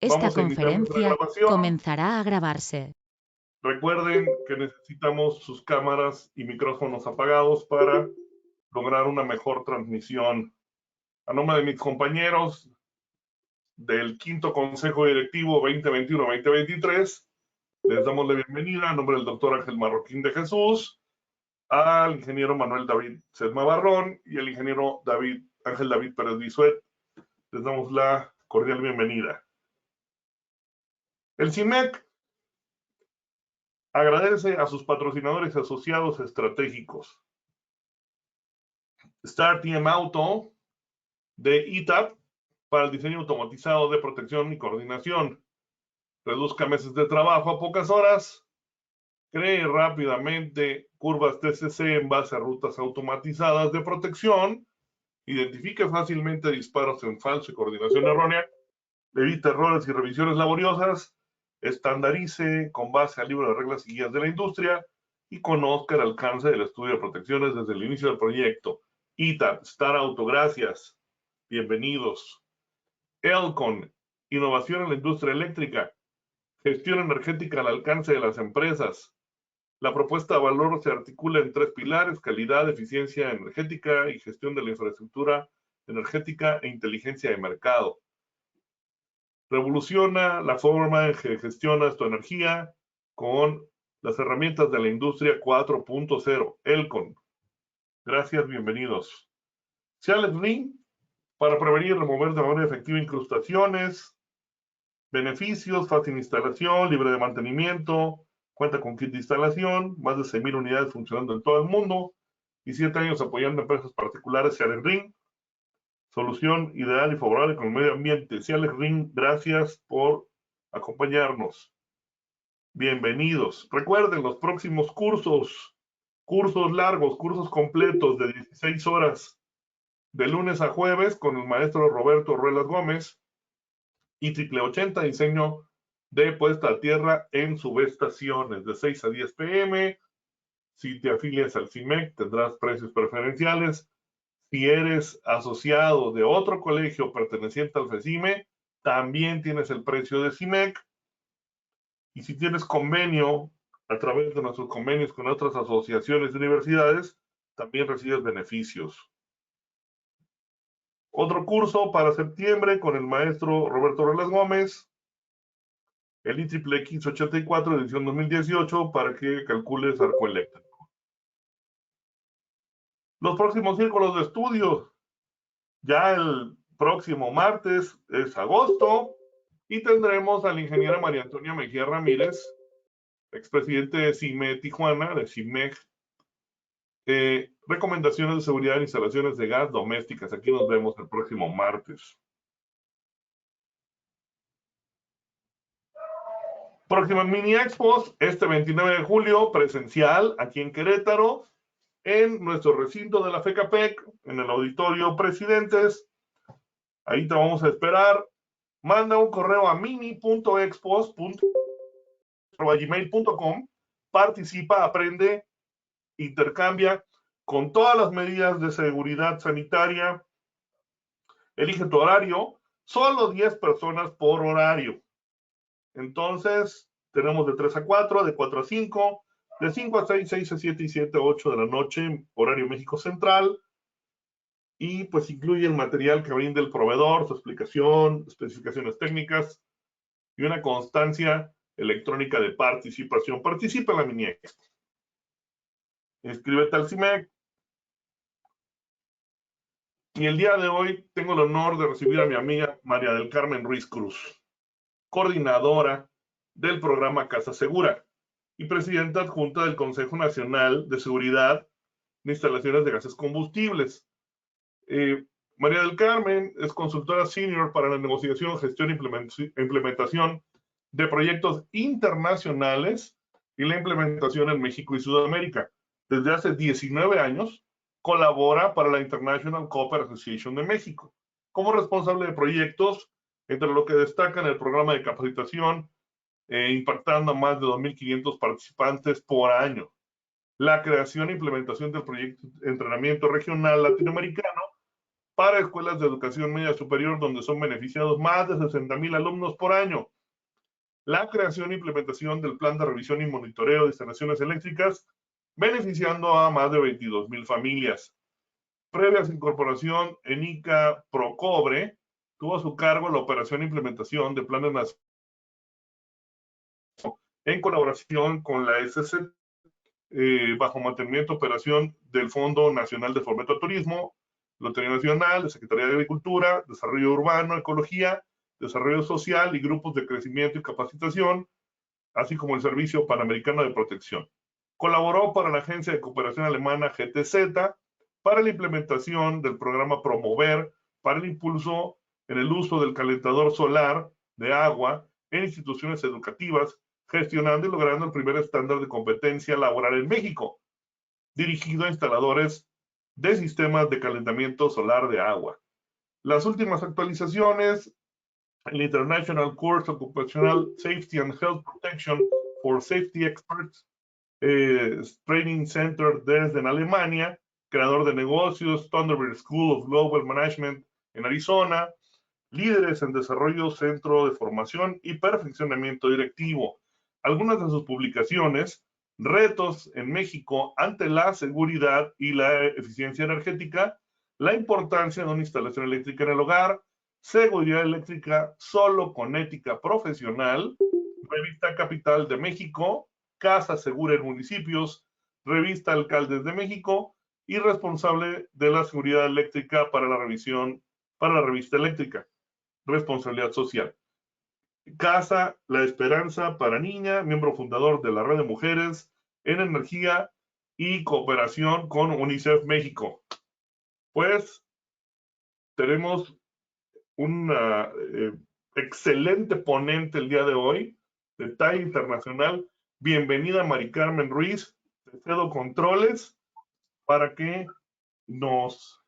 Esta Vamos a iniciar nuestra conferencia grabación. comenzará a grabarse. Recuerden que necesitamos sus cámaras y micrófonos apagados para lograr una mejor transmisión. A nombre de mis compañeros del quinto Consejo Directivo 2021-2023, les damos la bienvenida a nombre del doctor Ángel Marroquín de Jesús, al ingeniero Manuel David Sedma Barrón y el ingeniero Ángel David Pérez Bisuet. Les damos la cordial bienvenida. El CIMEC agradece a sus patrocinadores asociados estratégicos. Star TM Auto de ITAP para el diseño automatizado de protección y coordinación. Reduzca meses de trabajo a pocas horas. Cree rápidamente curvas TCC en base a rutas automatizadas de protección. Identifique fácilmente disparos en falso y coordinación errónea. Evite errores y revisiones laboriosas. Estandarice con base al libro de reglas y guías de la industria y conozca el alcance del estudio de protecciones desde el inicio del proyecto. ITAP, Star Auto, gracias. Bienvenidos. Elcon, innovación en la industria eléctrica. Gestión energética al alcance de las empresas. La propuesta de valor se articula en tres pilares: calidad, eficiencia energética y gestión de la infraestructura energética e inteligencia de mercado. Revoluciona la forma en que gestionas tu energía con las herramientas de la industria 4.0. Elcon. Gracias, bienvenidos. Ciales Ring, para prevenir y remover de manera efectiva incrustaciones. Beneficios: fácil instalación, libre de mantenimiento, cuenta con kit de instalación, más de 6,000 unidades funcionando en todo el mundo y 7 años apoyando a empresas particulares. Ciales Ring, solución ideal y favorable con el medio ambiente. Ciales Ring, gracias por acompañarnos. Bienvenidos. Recuerden los próximos cursos largos, cursos completos de 16 horas, de lunes a jueves, con el maestro Roberto Ruelas Gómez y triple 80, diseño de puesta a tierra en subestaciones, de 6 a 10 p.m. Si te afilias al CIMEC, tendrás precios preferenciales. Si eres asociado de otro colegio perteneciente al FECIME, también tienes el precio de CIMEC. Y si tienes convenio a través de nuestros convenios con otras asociaciones de universidades, también recibes beneficios. Otro curso para septiembre con el maestro Roberto Ruelas Gómez, el IXXX 84, edición 2018, para que calcules arco eléctrico. Los próximos círculos de estudio, ya el próximo martes es agosto, y tendremos a la ingeniera María Antonia Mejía Ramírez, expresidente de CIME Tijuana, de CIMEC, recomendaciones de seguridad en instalaciones de gas domésticas. Aquí nos vemos el próximo martes. Próximas mini expos, este 29 de julio, presencial, aquí en Querétaro, en nuestro recinto de la FECAPEC, en el auditorio Presidentes. Ahí te vamos a esperar. Manda un correo a mini.expos.gmail.com. Participa, aprende, intercambia con todas las medidas de seguridad sanitaria. Elige tu horario, solo 10 personas por horario. Entonces, tenemos de 3 a 4, de 4 a 5, de 5 a 6, 6 a 7 y 7 a 8 de la noche, horario México Central. Y pues incluye el material que brinda el proveedor, su explicación, especificaciones técnicas y una constancia electrónica de participación. Participa en la mini expo. Inscríbete al CIMEC. Y el día de hoy tengo el honor de recibir a mi amiga María del Carmen Ruiz Cruz, coordinadora del programa Casa Segura y presidenta adjunta del Consejo Nacional de Seguridad de Instalaciones de Gases Combustibles. María del Carmen es consultora senior para la negociación, gestión e implementación de proyectos internacionales y la implementación en México y Sudamérica. Desde hace 19 años colabora para la International Cooper Association de México como responsable de proyectos, entre lo que destacan el programa de capacitación, impactando a más de 2,500 participantes por año, la creación e implementación del proyecto de entrenamiento regional latinoamericano para escuelas de educación media superior, donde son beneficiados más de 60,000 alumnos por año. La creación e implementación del plan de revisión y monitoreo de instalaciones eléctricas, beneficiando a más de 22,000 familias. Previa a su incorporación, ENICA Procobre tuvo a su cargo la operación e implementación de planes nacionales en colaboración con la SC, bajo mantenimiento y operación del Fondo Nacional de Fomento al Turismo, Lotería Nacional, de Secretaría de Agricultura, Desarrollo Urbano, Ecología, Desarrollo Social y grupos de crecimiento y capacitación, así como el Servicio Panamericano de Protección. Colaboró para la Agencia de Cooperación Alemana GTZ para la implementación del programa Promover para el impulso en el uso del calentador solar de agua en instituciones educativas, gestionando y logrando el primer estándar de competencia laboral en México, dirigido a instaladores de sistemas de calentamiento solar de agua. Las últimas actualizaciones, el International Course Occupational Safety and Health Protection for Safety Experts Training Center desde Alemania, creador de negocios, Thunderbird School of Global Management en Arizona, líderes en desarrollo, centro de formación y perfeccionamiento directivo. Algunas de sus publicaciones, retos en México ante la seguridad y la eficiencia energética, la importancia de una instalación eléctrica en el hogar, seguridad eléctrica solo con ética profesional, revista Capital de México, Casa Segura en Municipios, revista Alcaldes de México y responsable de la seguridad eléctrica para la revisión, para la revista eléctrica, responsabilidad social. Casa La Esperanza para Niña, miembro fundador de la Red de Mujeres en Energía y Cooperación con UNICEF México. Pues tenemos una excelente ponente el día de hoy, de talla internacional. Bienvenida, Mari Carmen Ruiz. Te cedo controles para que nos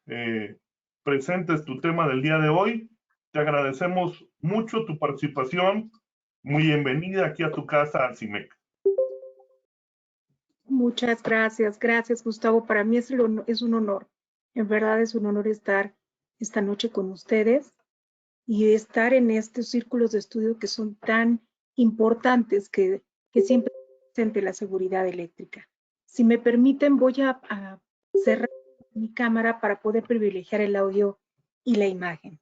presentes tu tema del día de hoy. Te agradecemos mucho tu participación. Muy bienvenida aquí a tu casa, al CIMEC. Muchas gracias. Gracias, Gustavo. Para mí es un honor. En verdad es un honor estar esta noche con ustedes y estar en estos círculos de estudio que son tan importantes que siempre presente la seguridad eléctrica. Si me permiten, voy a cerrar mi cámara para poder privilegiar el audio y la imagen.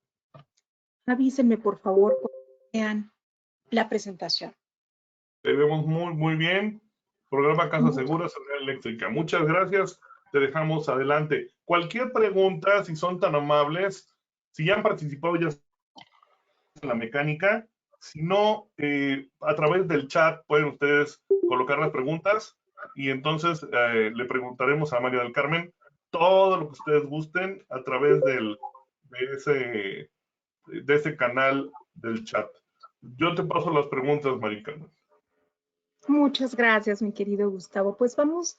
Avísenme, por favor, cuando vean la presentación. Te vemos muy bien. Programa Casa Segura, Seguridad Eléctrica. Muchas gracias. Te dejamos adelante. Cualquier pregunta, si son tan amables, si ya han participado ya en la mecánica, si no, a través del chat pueden ustedes colocar las preguntas y entonces le preguntaremos a María del Carmen todo lo que ustedes gusten a través de ese canal del chat. Yo te paso las preguntas, María Carmen. Muchas gracias, mi querido Gustavo. Pues vamos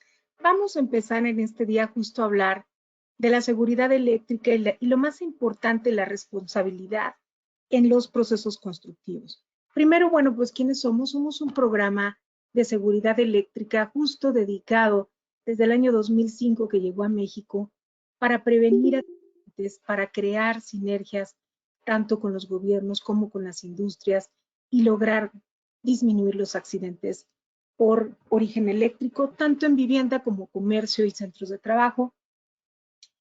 a empezar en este día justo a hablar de la seguridad eléctrica y lo más importante, la responsabilidad en los procesos constructivos. Primero, bueno, pues ¿quiénes somos? Somos un programa de seguridad eléctrica justo dedicado desde el año 2005 que llegó a México para prevenir accidentes, para crear sinergias tanto con los gobiernos como con las industrias y lograr disminuir los accidentes por origen eléctrico, tanto en vivienda como comercio y centros de trabajo.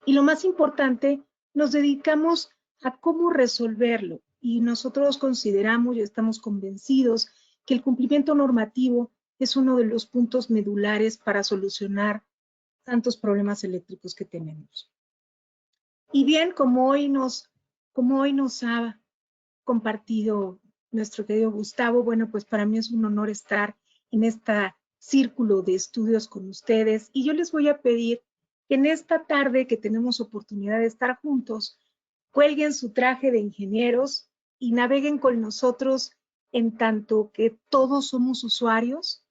Y lo más importante, nos dedicamos a cómo resolverlo. Y nosotros consideramos y estamos convencidos que el cumplimiento normativo es uno de los puntos medulares para solucionar tantos problemas eléctricos que tenemos. Y bien, como hoy nos ha compartido nuestro querido Gustavo, bueno, pues para mí es un honor estar en este círculo de estudios con ustedes y yo les voy a pedir que en esta tarde que tenemos oportunidad de estar juntos, cuelguen su traje de ingenieros y naveguen con nosotros en tanto que todos somos usuarios,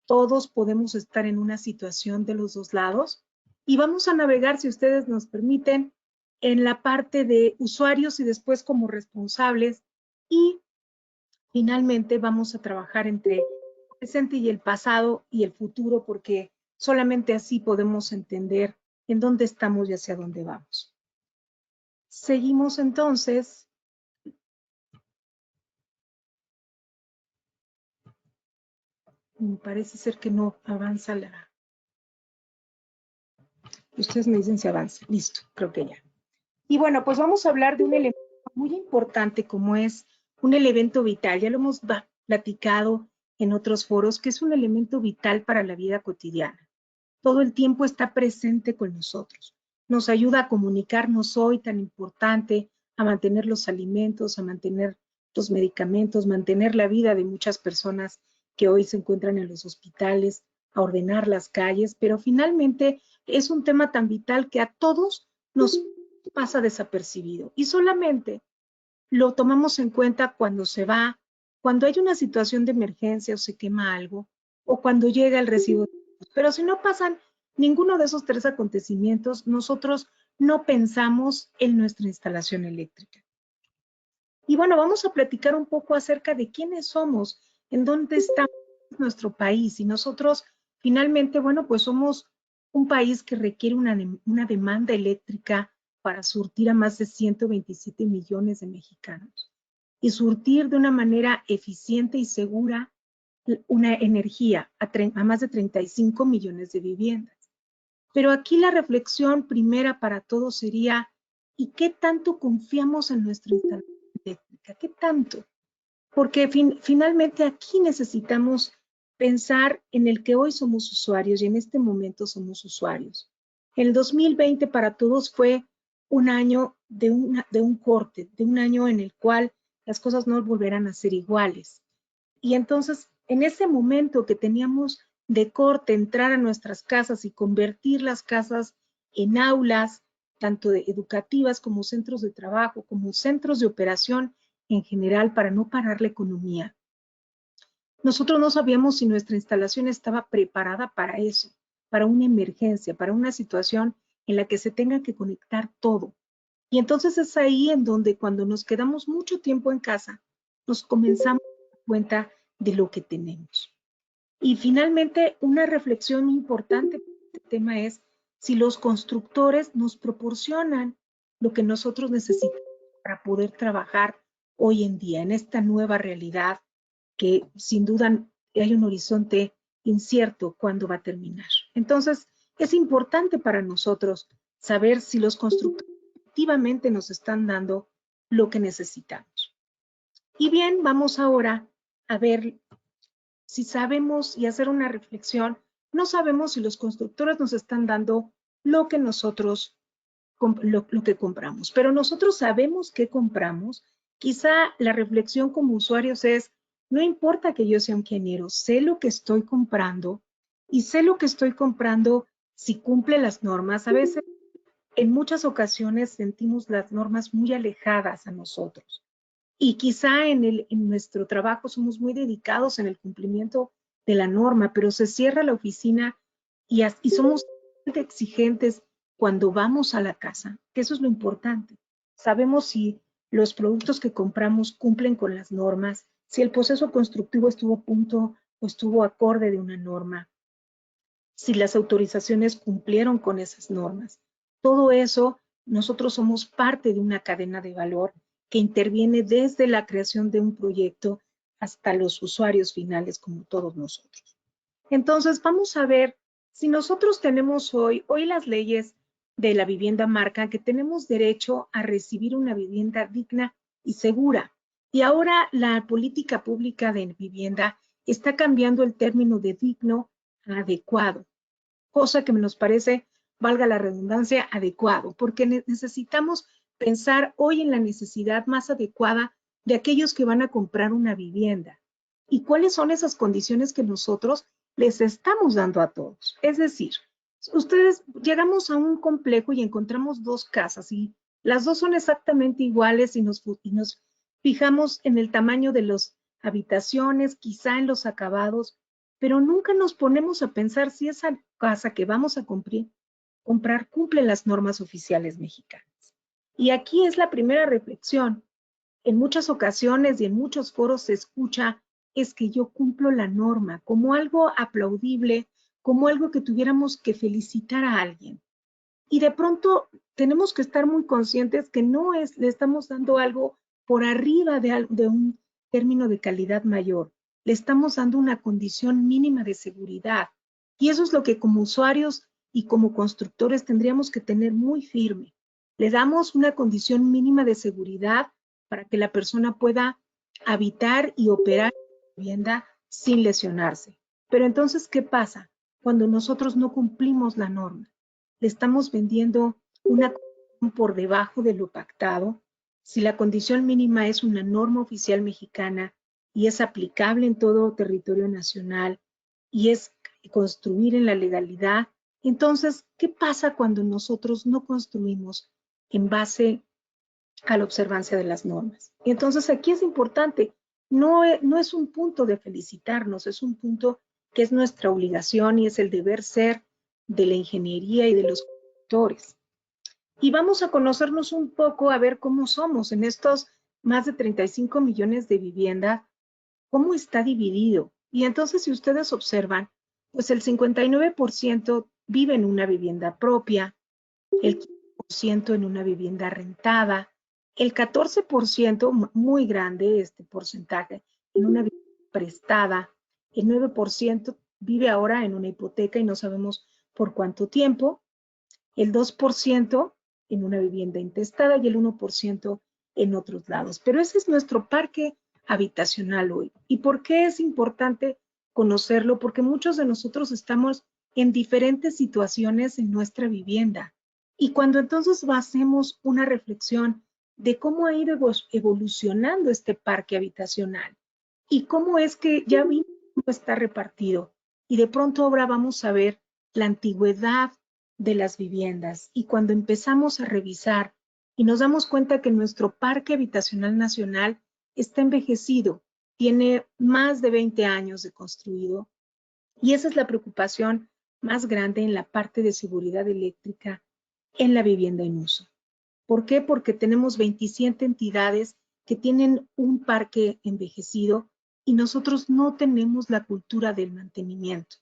todos podemos estar en una situación de los dos lados y vamos a navegar, si ustedes nos permiten, en la parte de usuarios y después como responsables y finalmente vamos a trabajar entre el presente y el pasado y el futuro porque solamente así podemos entender en dónde estamos y hacia dónde vamos. Seguimos entonces. Parece ser que no avanza la... Ustedes me dicen si avanza. Listo, creo que ya. Y bueno, pues vamos a hablar de un elemento muy importante como es un elemento vital. Ya lo hemos platicado en otros foros, que es un elemento vital para la vida cotidiana. Todo el tiempo está presente con nosotros. Nos ayuda a comunicarnos hoy tan importante, a mantener los alimentos, a mantener los medicamentos, mantener la vida de muchas personas que hoy se encuentran en los hospitales, a ordenar las calles, pero finalmente es un tema tan vital que a todos nos pasa desapercibido y solamente lo tomamos en cuenta cuando se va, cuando hay una situación de emergencia o se quema algo, o cuando llega el recibo. Pero si no pasan ninguno de esos tres acontecimientos, nosotros no pensamos en nuestra instalación eléctrica. Y bueno, vamos a platicar un poco acerca de quiénes somos, en dónde está nuestro país. Y nosotros, finalmente, bueno, pues somos un país que requiere una demanda eléctrica para surtir a más de 127 millones de mexicanos y surtir de una manera eficiente y segura una energía a más de 35 millones de viviendas. Pero aquí la reflexión primera para todos sería, ¿y qué tanto confiamos en nuestra instalación eléctrica? ¿Qué tanto? Porque finalmente aquí necesitamos pensar en el que hoy somos usuarios y en este momento somos usuarios. El 2020 para todos fue un año de un corte, de un año en el cual las cosas no volverán a ser iguales. Y entonces, en ese momento que teníamos de corte, entrar a nuestras casas y convertir las casas en aulas, tanto educativas como centros de trabajo, como centros de operación en general, para no parar la economía. Nosotros no sabíamos si nuestra instalación estaba preparada para eso, para una emergencia, para una situación en la que se tenga que conectar todo. Y entonces es ahí en donde cuando nos quedamos mucho tiempo en casa, nos comenzamos a dar cuenta de lo que tenemos. Y finalmente, una reflexión importante para este tema es si los constructores nos proporcionan lo que nosotros necesitamos para poder trabajar hoy en día en esta nueva realidad que sin duda hay un horizonte incierto cuándo va a terminar. Entonces, es importante para nosotros saber si los constructores efectivamente nos están dando lo que necesitamos. Y bien, vamos ahora a ver si sabemos y hacer una reflexión. No sabemos si los constructores nos están dando lo que nosotros, lo que compramos, pero nosotros sabemos qué compramos. Quizá la reflexión como usuarios es, no importa que yo sea un ingeniero, sé lo que estoy comprando y sé lo que estoy comprando si cumple las normas. A veces, en muchas ocasiones, sentimos las normas muy alejadas a nosotros. Y quizá en nuestro trabajo somos muy dedicados en el cumplimiento de la norma, pero se cierra la oficina y somos exigentes cuando vamos a la casa, que eso es lo importante. Sabemos si los productos que compramos cumplen con las normas, si el proceso constructivo estuvo a punto o estuvo acorde de una norma, si las autorizaciones cumplieron con esas normas. Todo eso, nosotros somos parte de una cadena de valor que interviene desde la creación de un proyecto hasta los usuarios finales como todos nosotros. Entonces, vamos a ver si nosotros tenemos hoy las leyes de la vivienda marcan que tenemos derecho a recibir una vivienda digna y segura. Y ahora la política pública de vivienda está cambiando el término de digno a adecuado, cosa que nos parece, valga la redundancia, adecuado, porque necesitamos pensar hoy en la necesidad más adecuada de aquellos que van a comprar una vivienda y cuáles son esas condiciones que nosotros les estamos dando a todos. Es decir, ustedes llegamos a un complejo y encontramos dos casas y las dos son exactamente iguales y nos fijamos en el tamaño de las habitaciones, quizá en los acabados, pero nunca nos ponemos a pensar si esa casa que vamos a comprar cumple las normas oficiales mexicanas. Y aquí es la primera reflexión. En muchas ocasiones y en muchos foros se escucha es que yo cumplo la norma como algo aplaudible, como algo que tuviéramos que felicitar a alguien. Y de pronto tenemos que estar muy conscientes que le estamos dando algo por arriba de un término de calidad mayor. Le estamos dando una condición mínima de seguridad. Y eso es lo que como usuarios y como constructores tendríamos que tener muy firme. Le damos una condición mínima de seguridad para que la persona pueda habitar y operar la vivienda sin lesionarse. Pero entonces, ¿qué pasa cuando nosotros no cumplimos la norma? Le estamos vendiendo una condición por debajo de lo pactado. Si la condición mínima es una norma oficial mexicana y es aplicable en todo territorio nacional y es construir en la legalidad, entonces, ¿qué pasa cuando nosotros no construimos en base a la observancia de las normas? Y entonces aquí es importante, no es un punto de felicitarnos, es un punto que es nuestra obligación y es el deber ser de la ingeniería y de los constructores. Y vamos a conocernos un poco a ver cómo somos en estos más de 35 millones de viviendas, cómo está dividido. Y entonces, si ustedes observan, pues el 59% vive en una vivienda propia, el 15% en una vivienda rentada, el 14%, muy grande este porcentaje, en una vivienda prestada, el 9% vive ahora en una hipoteca y no sabemos por cuánto tiempo, el 2% en una vivienda intestada y el 1% en otros lados. Pero ese es nuestro parque habitacional hoy. ¿Y por qué es importante conocerlo? Porque muchos de nosotros estamos en diferentes situaciones en nuestra vivienda. Y cuando entonces hacemos una reflexión de cómo ha ido evolucionando este parque habitacional y cómo es que ya vimos cómo está repartido, y de pronto ahora vamos a ver la antigüedad de las viviendas, y cuando empezamos a revisar y nos damos cuenta que nuestro parque habitacional nacional está envejecido, tiene más de 20 años de construido, y esa es la preocupación más grande en la parte de seguridad eléctrica en la vivienda en uso. ¿Por qué? Porque tenemos 27 entidades que tienen un parque envejecido y nosotros no tenemos la cultura del mantenimiento.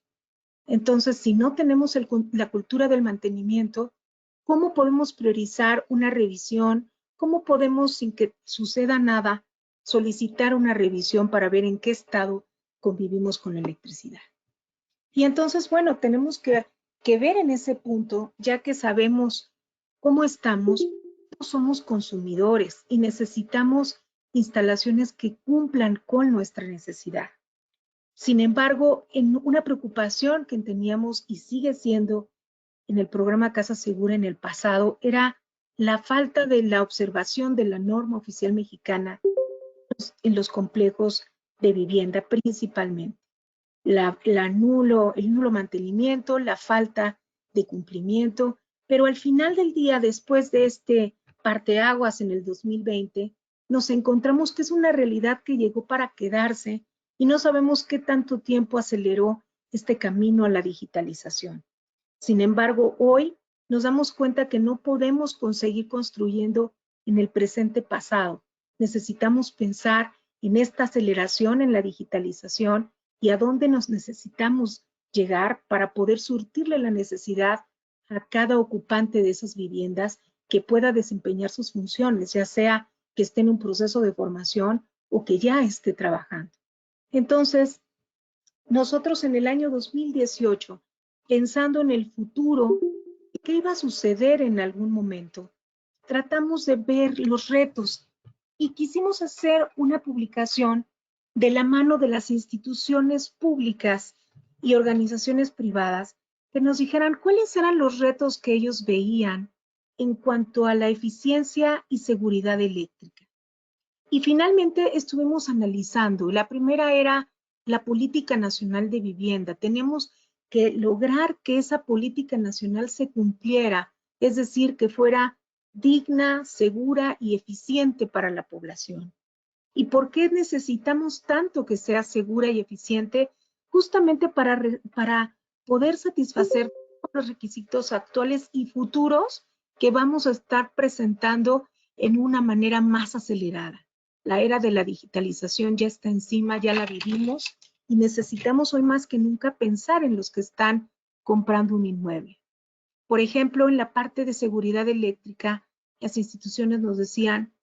Entonces, si no tenemos la cultura del mantenimiento, ¿cómo podemos priorizar una revisión? ¿Cómo podemos, sin que suceda nada, solicitar una revisión para ver en qué estado convivimos con la electricidad? Y entonces, bueno, tenemos que ver en ese punto, ya que sabemos cómo estamos, somos consumidores y necesitamos instalaciones que cumplan con nuestra necesidad. Sin embargo, en una preocupación que teníamos y sigue siendo en el programa Casa Segura en el pasado, era la falta de la observación de la norma oficial mexicana en los complejos de vivienda principalmente. El nulo mantenimiento, la falta de cumplimiento, pero al final del día, después de este parteaguas en el 2020, nos encontramos que es una realidad que llegó para quedarse y no sabemos qué tanto tiempo aceleró este camino a la digitalización. Sin embargo, hoy nos damos cuenta que no podemos conseguir construyendo en el presente pasado. Necesitamos pensar en esta aceleración en la digitalización y a dónde nos necesitamos llegar para poder surtirle la necesidad a cada ocupante de esas viviendas que pueda desempeñar sus funciones, ya sea que esté en un proceso de formación o que ya esté trabajando. Entonces, nosotros en el año 2018, pensando en el futuro, qué iba a suceder en algún momento, tratamos de ver los retos y quisimos hacer una publicación de la mano de las instituciones públicas y organizaciones privadas que nos dijeran cuáles eran los retos que ellos veían en cuanto a la eficiencia y seguridad eléctrica. Y finalmente estuvimos analizando. La primera era la Política Nacional de Vivienda. Tenemos que lograr que esa política nacional se cumpliera, es decir, que fuera digna, segura y eficiente para la población. ¿Y por qué necesitamos tanto que sea segura y eficiente? Justamente para poder satisfacer los requisitos actuales y futuros que vamos a estar presentando en una manera más acelerada. La era de la digitalización ya está encima, ya la vivimos y necesitamos hoy más que nunca pensar en los que están comprando un inmueble. Por ejemplo, en la parte de seguridad eléctrica, las instituciones nos decían,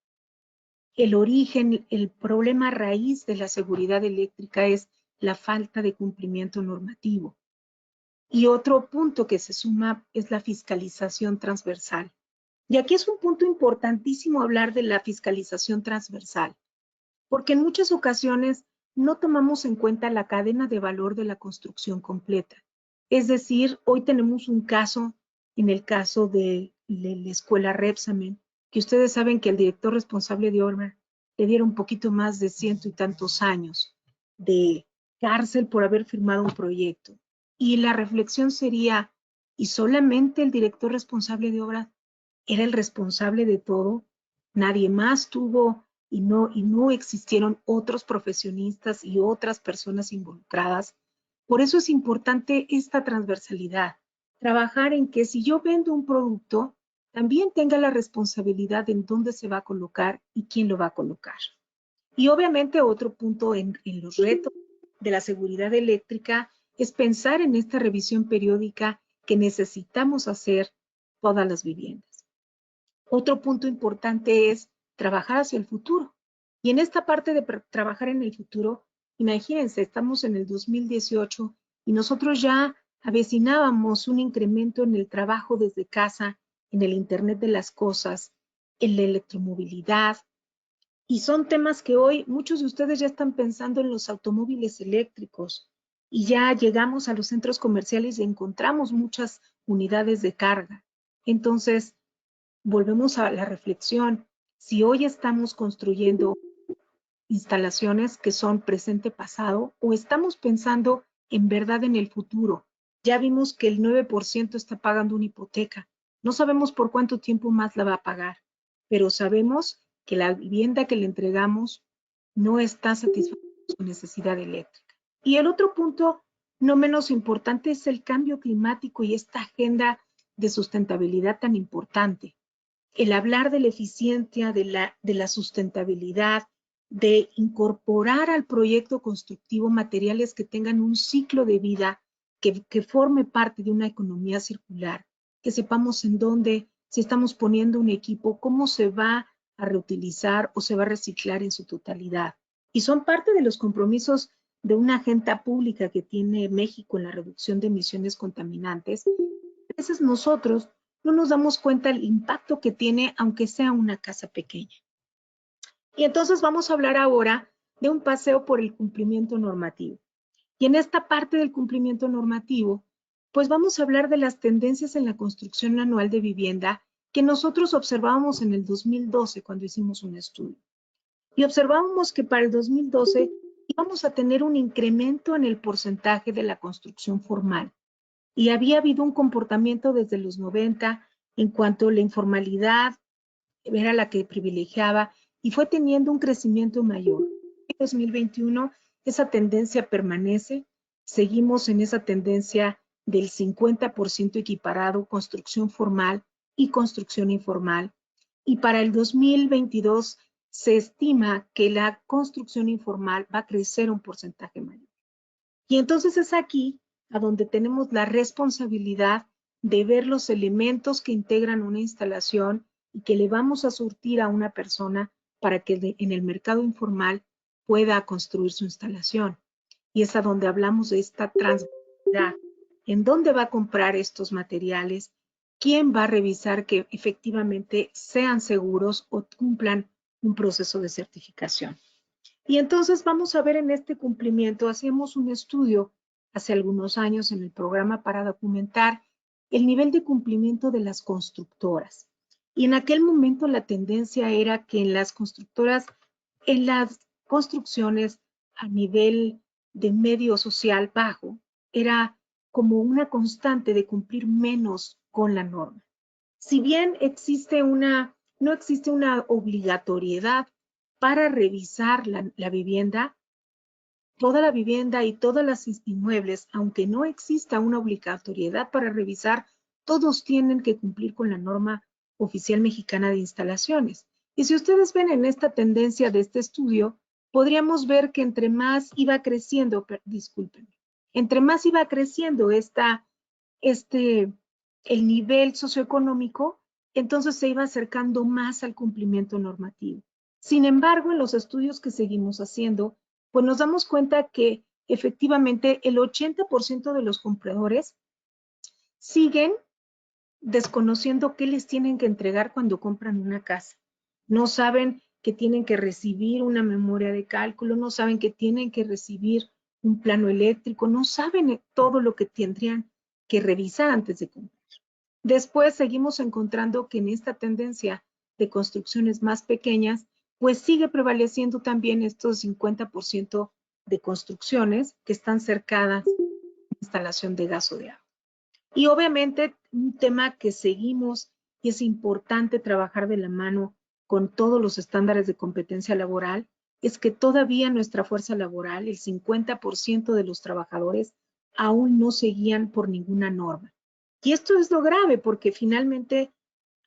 el origen, el problema raíz de la seguridad eléctrica es la falta de cumplimiento normativo. Y otro punto que se suma es la fiscalización transversal. Y aquí es un punto importantísimo hablar de la fiscalización transversal, porque en muchas ocasiones no tomamos en cuenta la cadena de valor de la construcción completa. Es decir, hoy tenemos un caso, en el caso de la escuela Repsamen, que ustedes saben que el director responsable de obra le dieron un poquito más de 100 y tantos años de cárcel por haber firmado un proyecto. Y la reflexión sería, ¿y solamente el director responsable de obra era el responsable de todo? Nadie más tuvo y no existieron otros profesionistas y otras personas involucradas. Por eso es importante esta transversalidad, trabajar en que si yo vendo un producto, también tenga la responsabilidad en dónde se va a colocar y quién lo va a colocar. Y obviamente otro punto en los retos de la seguridad eléctrica es pensar en esta revisión periódica que necesitamos hacer todas las viviendas. Otro punto importante es trabajar hacia el futuro. Y en esta parte de trabajar en el futuro, imagínense, estamos en el 2018 y nosotros ya avecinábamos un incremento en el trabajo desde casa, en el Internet de las cosas, en la electromovilidad. Y son temas que hoy muchos de ustedes ya están pensando en los automóviles eléctricos y ya llegamos a los centros comerciales y encontramos muchas unidades de carga. Entonces, volvemos a la reflexión. Si hoy estamos construyendo instalaciones que son presente-pasado o estamos pensando en verdad en el futuro. Ya vimos que el 9% está pagando una hipoteca. No sabemos por cuánto tiempo más la va a pagar, pero sabemos que la vivienda que le entregamos no está satisfaciendo su necesidad eléctrica. Y el otro punto, no menos importante, es el cambio climático y esta agenda de sustentabilidad tan importante. El hablar de la eficiencia, de la sustentabilidad, de incorporar al proyecto constructivo materiales que tengan un ciclo de vida, que forme parte de una economía circular, que sepamos en dónde, si estamos poniendo un equipo, cómo se va a reutilizar o se va a reciclar en su totalidad. Y son parte de los compromisos de una agenda pública que tiene México en la reducción de emisiones contaminantes. A veces nosotros no nos damos cuenta del impacto que tiene, aunque sea una casa pequeña. Y entonces vamos a hablar ahora de un paseo por el cumplimiento normativo. Y en esta parte del cumplimiento normativo, pues vamos a hablar de las tendencias en la construcción anual de vivienda que nosotros observábamos en el 2012 cuando hicimos un estudio. Y observábamos que para el 2012 íbamos a tener un incremento en el porcentaje de la construcción formal. Y había habido un comportamiento desde los 90 en cuanto a la informalidad era la que privilegiaba y fue teniendo un crecimiento mayor. En 2021 esa tendencia permanece, seguimos en esa tendencia del 50% equiparado, construcción formal y construcción informal. Y para el 2022 se estima que la construcción informal va a crecer un porcentaje mayor. Y entonces es aquí a donde tenemos la responsabilidad de ver los elementos que integran una instalación y que le vamos a surtir a una persona para que en el mercado informal pueda construir su instalación. Y es a donde hablamos de esta transversalidad. ¿En dónde va a comprar estos materiales? ¿Quién va a revisar que efectivamente sean seguros o cumplan un proceso de certificación? Y entonces vamos a ver en este cumplimiento, hacíamos un estudio hace algunos años en el programa para documentar el nivel de cumplimiento de las constructoras. Y en aquel momento la tendencia era que en las constructoras, en las construcciones a nivel de medio social bajo, era como una constante de cumplir menos con la norma. Si bien no existe una obligatoriedad para revisar la vivienda, toda la vivienda y todos los inmuebles, aunque no exista una obligatoriedad para revisar, todos tienen que cumplir con la norma oficial mexicana de instalaciones. Y si ustedes ven en esta tendencia de este estudio, podríamos ver que entre más iba creciendo, discúlpenme, entre más iba creciendo este el nivel socioeconómico, entonces se iba acercando más al cumplimiento normativo. Sin embargo, en los estudios que seguimos haciendo, pues nos damos cuenta que efectivamente el 80% de los compradores siguen desconociendo qué les tienen que entregar cuando compran una casa. No saben que tienen que recibir una memoria de cálculo, no saben que tienen que recibir un plano eléctrico, no saben todo lo que tendrían que revisar antes de comprar. Después seguimos encontrando que en esta tendencia de construcciones más pequeñas, pues sigue prevaleciendo también estos 50% de construcciones que están cercadas a la instalación de gas o de agua. Y obviamente un tema que seguimos y es importante trabajar de la mano con todos los estándares de competencia laboral es que todavía nuestra fuerza laboral, el 50% de los trabajadores, aún no se guían por ninguna norma. Y esto es lo grave porque finalmente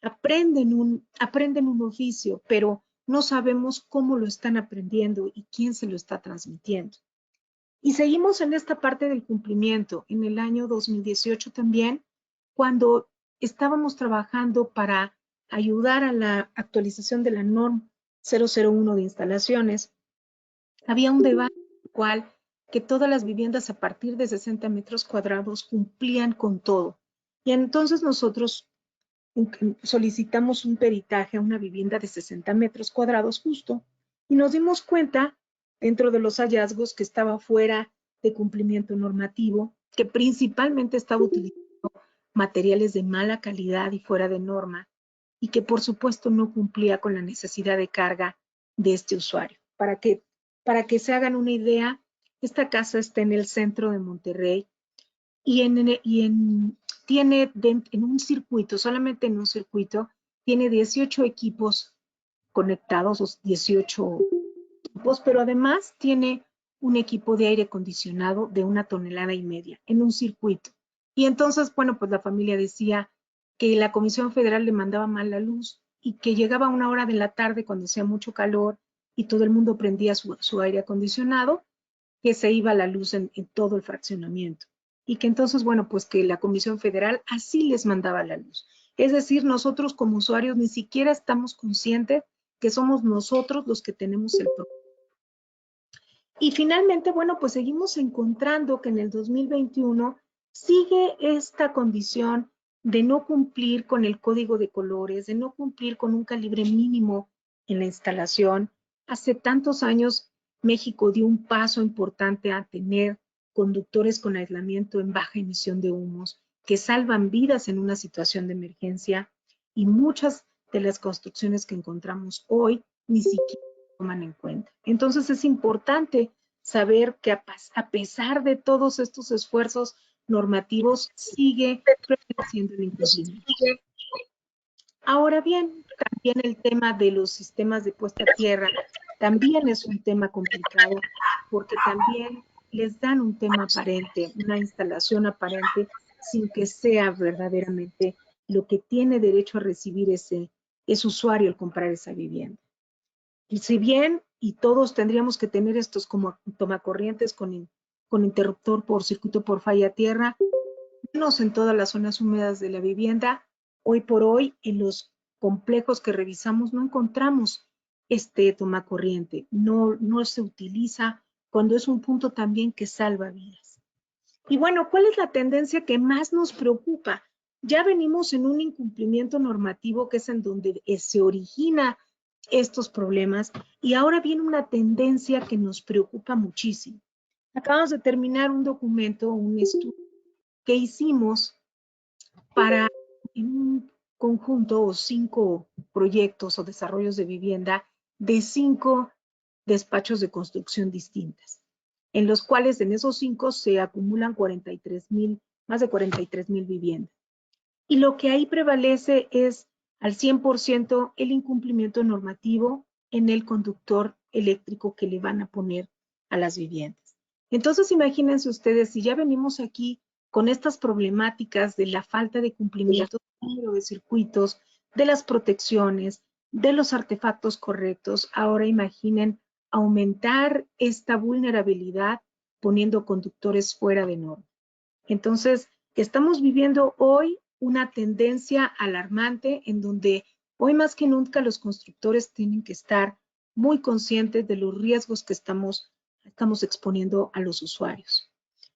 aprenden un oficio, pero no sabemos cómo lo están aprendiendo y quién se lo está transmitiendo. Y seguimos en esta parte del cumplimiento. En el año 2018 también, cuando estábamos trabajando para ayudar a la actualización de la NORM 001 de instalaciones, había un debate en el cual que todas las viviendas a partir de 60 metros cuadrados cumplían con todo. Y entonces nosotros solicitamos un peritaje a una vivienda de 60 metros cuadrados justo y nos dimos cuenta dentro de los hallazgos que estaba fuera de cumplimiento normativo, que principalmente estaba utilizando materiales de mala calidad y fuera de norma y que por supuesto no cumplía con la necesidad de carga de este usuario. Para que se hagan una idea, esta casa está en el centro de Monterrey tiene en un circuito, solamente en un circuito, tiene 18 equipos conectados, 18 equipos, pero además tiene un equipo de aire acondicionado de 1,5 toneladas en un circuito. Y entonces, bueno, pues la familia decía que la Comisión Federal le mandaba mal la luz y que llegaba a 1 hora de la tarde cuando hacía mucho calor y todo el mundo prendía su aire acondicionado, que se iba la luz en todo el fraccionamiento. Y que entonces, bueno, pues que la Comisión Federal así les mandaba la luz. Es decir, nosotros como usuarios ni siquiera estamos conscientes que somos nosotros los que tenemos el problema. Y finalmente, bueno, pues seguimos encontrando que en el 2021 sigue esta condición de no cumplir con el código de colores, de no cumplir con un calibre mínimo en la instalación. Hace tantos años México dio un paso importante a tener conductores con aislamiento en baja emisión de humos que salvan vidas en una situación de emergencia y muchas de las construcciones que encontramos hoy ni siquiera toman en cuenta. Entonces es importante saber que a pesar de todos estos esfuerzos normativos sigue prevaleciendo el incumplimiento. Ahora bien, también el tema de los sistemas de puesta a tierra también es un tema complicado porque también les dan un tema aparente, una instalación aparente sin que sea verdaderamente lo que tiene derecho a recibir ese usuario al comprar esa vivienda. Y si bien, y todos tendríamos que tener estos como tomacorrientes con interruptor por circuito por falla tierra, menos en todas las zonas húmedas de la vivienda, hoy por hoy en los complejos que revisamos no encontramos este tomacorriente, no se utiliza cuando es un punto también que salva vidas. Y bueno, ¿cuál es la tendencia que más nos preocupa? Ya venimos en un incumplimiento normativo que es en donde se origina estos problemas y ahora viene una tendencia que nos preocupa muchísimo. Acabamos de terminar un documento, un estudio que hicimos para un conjunto o 5 proyectos o desarrollos de vivienda de 5 despachos de construcción distintas, en los cuales en esos 5 se acumulan más de 43,000 viviendas. Y lo que ahí prevalece es al 100% el incumplimiento normativo en el conductor eléctrico que le van a poner a las viviendas. Entonces, imagínense ustedes, si ya venimos aquí con estas problemáticas de la falta de cumplimiento de circuitos, de las protecciones, de los artefactos correctos, ahora imaginen aumentar esta vulnerabilidad poniendo conductores fuera de norma. Entonces, estamos viviendo hoy una tendencia alarmante en donde hoy más que nunca los constructores tienen que estar muy conscientes de los riesgos que estamos exponiendo a los usuarios.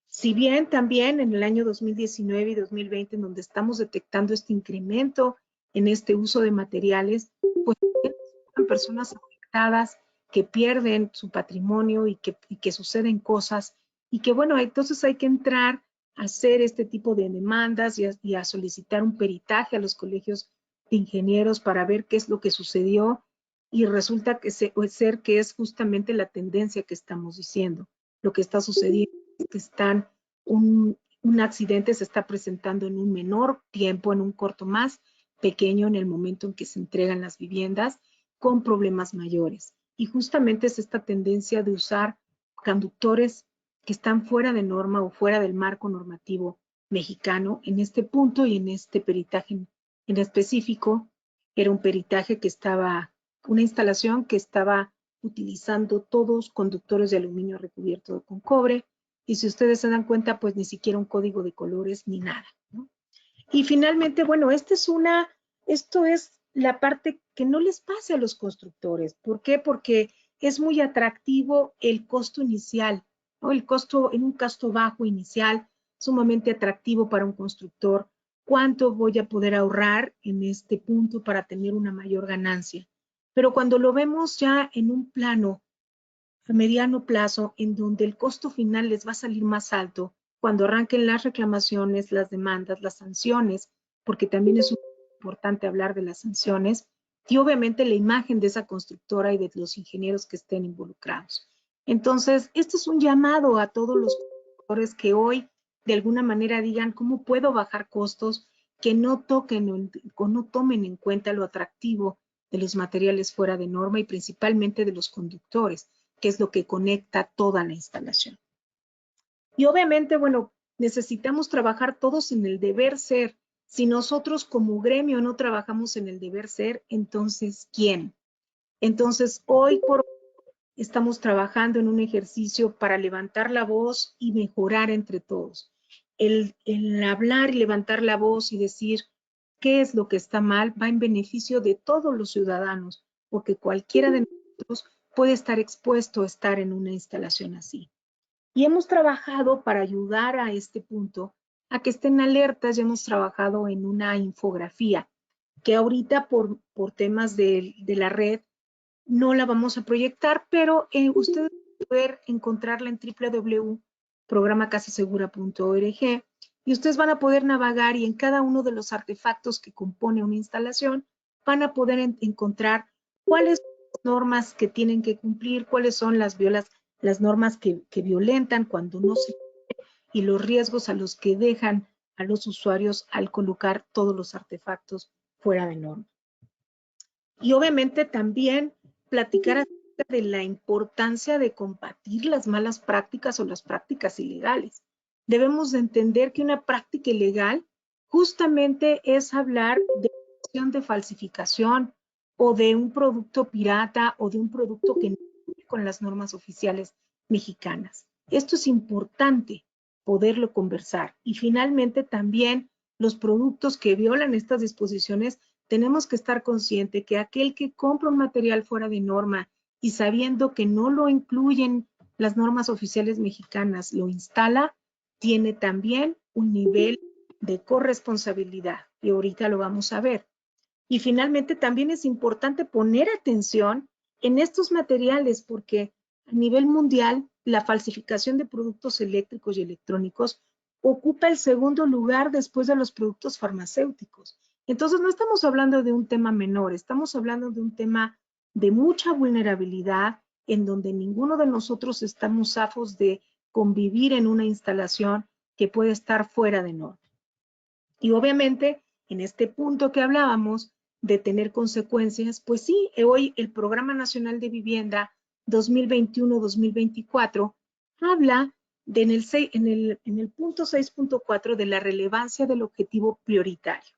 Si bien también en el año 2019 y 2020, en donde estamos detectando este incremento en este uso de materiales, pues hay personas afectadas que pierden su patrimonio y que suceden cosas y que bueno, entonces hay que entrar a hacer este tipo de demandas y a solicitar un peritaje a los colegios de ingenieros para ver qué es lo que sucedió y resulta que ser que es justamente la tendencia que estamos diciendo. Lo que está sucediendo es que un accidente se está presentando en un menor tiempo, en un corto más pequeño en el momento en que se entregan las viviendas con problemas mayores. Y justamente es esta tendencia de usar conductores que están fuera de norma o fuera del marco normativo mexicano en este punto y en este peritaje en específico. Era un peritaje que estaba, una instalación que estaba utilizando todos conductores de aluminio recubierto con cobre, y si ustedes se dan cuenta, pues ni siquiera un código de colores ni nada, ¿no? Y finalmente, bueno, esto es la parte que no les pase a los constructores. ¿Por qué? Porque es muy atractivo el costo inicial, ¿no? El costo, en un costo bajo inicial, sumamente atractivo para un constructor. ¿Cuánto voy a poder ahorrar en este punto para tener una mayor ganancia? Pero cuando lo vemos ya en un plano a mediano plazo, en donde el costo final les va a salir más alto, cuando arranquen las reclamaciones, las demandas, las sanciones, porque también es importante hablar de las sanciones, y obviamente la imagen de esa constructora y de los ingenieros que estén involucrados. Entonces, este es un llamado a todos los constructores que hoy de alguna manera digan cómo puedo bajar costos, que no toquen o no tomen en cuenta lo atractivo de los materiales fuera de norma y principalmente de los conductores, que es lo que conecta toda la instalación. Y obviamente, bueno, necesitamos trabajar todos en el deber ser. Si nosotros como gremio no trabajamos en el deber ser, entonces, ¿quién? Entonces, hoy por hoy estamos trabajando en un ejercicio para levantar la voz y mejorar entre todos. El hablar y levantar la voz y decir qué es lo que está mal va en beneficio de todos los ciudadanos, porque cualquiera de nosotros puede estar expuesto a estar en una instalación así. Y hemos trabajado para ayudar a este punto, a que estén alertas, ya hemos trabajado en una infografía, que ahorita por temas de la red no la vamos a proyectar, pero ustedes van a poder encontrarla en www.programacasasegura.org y ustedes van a poder navegar y en cada uno de los artefactos que compone una instalación van a poder encontrar cuáles son las normas que tienen que cumplir, cuáles son las normas que violentan cuando no se y los riesgos a los que dejan a los usuarios al colocar todos los artefactos fuera de norma. Y obviamente también platicar acerca de la importancia de combatir las malas prácticas o las prácticas ilegales. Debemos de entender que una práctica ilegal justamente es hablar de falsificación o de un producto pirata o de un producto que no cumple con las normas oficiales mexicanas. Esto es importante poderlo conversar. Y finalmente también los productos que violan estas disposiciones, tenemos que estar conscientes que aquel que compra un material fuera de norma y sabiendo que no lo incluyen las normas oficiales mexicanas, lo instala, tiene también un nivel de corresponsabilidad. Y ahorita lo vamos a ver. Y finalmente también es importante poner atención en estos materiales porque a nivel mundial la falsificación de productos eléctricos y electrónicos ocupa el segundo lugar después de los productos farmacéuticos. Entonces no estamos hablando de un tema menor, estamos hablando de un tema de mucha vulnerabilidad en donde ninguno de nosotros estamos zafos de convivir en una instalación que puede estar fuera de norma. Y obviamente en este punto que hablábamos de tener consecuencias, pues sí, hoy el Programa Nacional de Vivienda 2021-2024 habla de en el punto 6.4 de la relevancia del objetivo prioritario.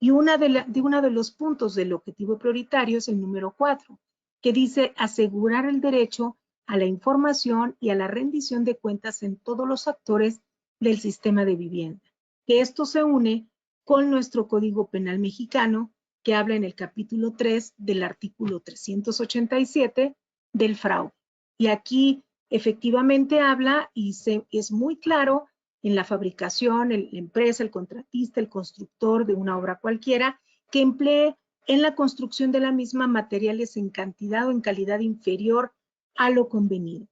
Y uno de los puntos del objetivo prioritario es el número 4, que dice asegurar el derecho a la información y a la rendición de cuentas en todos los actores del sistema de vivienda. Que esto se une con nuestro Código Penal mexicano, que habla en el capítulo 3 del artículo 387 del fraude. Y aquí efectivamente habla y es muy claro en la fabricación, la empresa, el contratista, el constructor de una obra cualquiera, que emplee en la construcción de la misma materiales en cantidad o en calidad inferior a lo convenido.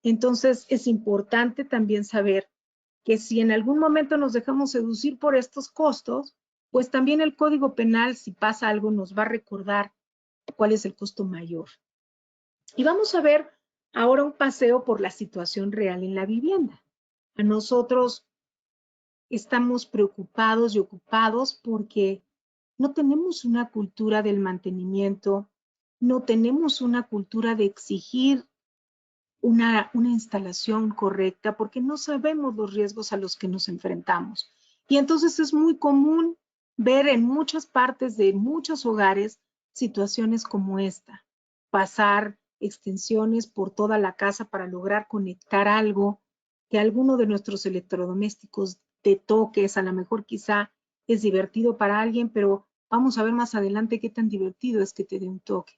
Entonces, es importante también saber que si en algún momento nos dejamos seducir por estos costos, pues también el Código Penal, si pasa algo, nos va a recordar cuál es el costo mayor. Y vamos a ver ahora un paseo por la situación real en la vivienda. A nosotros estamos preocupados y ocupados porque no tenemos una cultura del mantenimiento, no tenemos una cultura de exigir una instalación correcta porque no sabemos los riesgos a los que nos enfrentamos. Y entonces es muy común ver en muchas partes de muchos hogares situaciones como esta. Pasar extensiones por toda la casa para lograr conectar algo, que alguno de nuestros electrodomésticos te toques, a lo mejor quizá es divertido para alguien, pero vamos a ver más adelante qué tan divertido es que te dé un toque.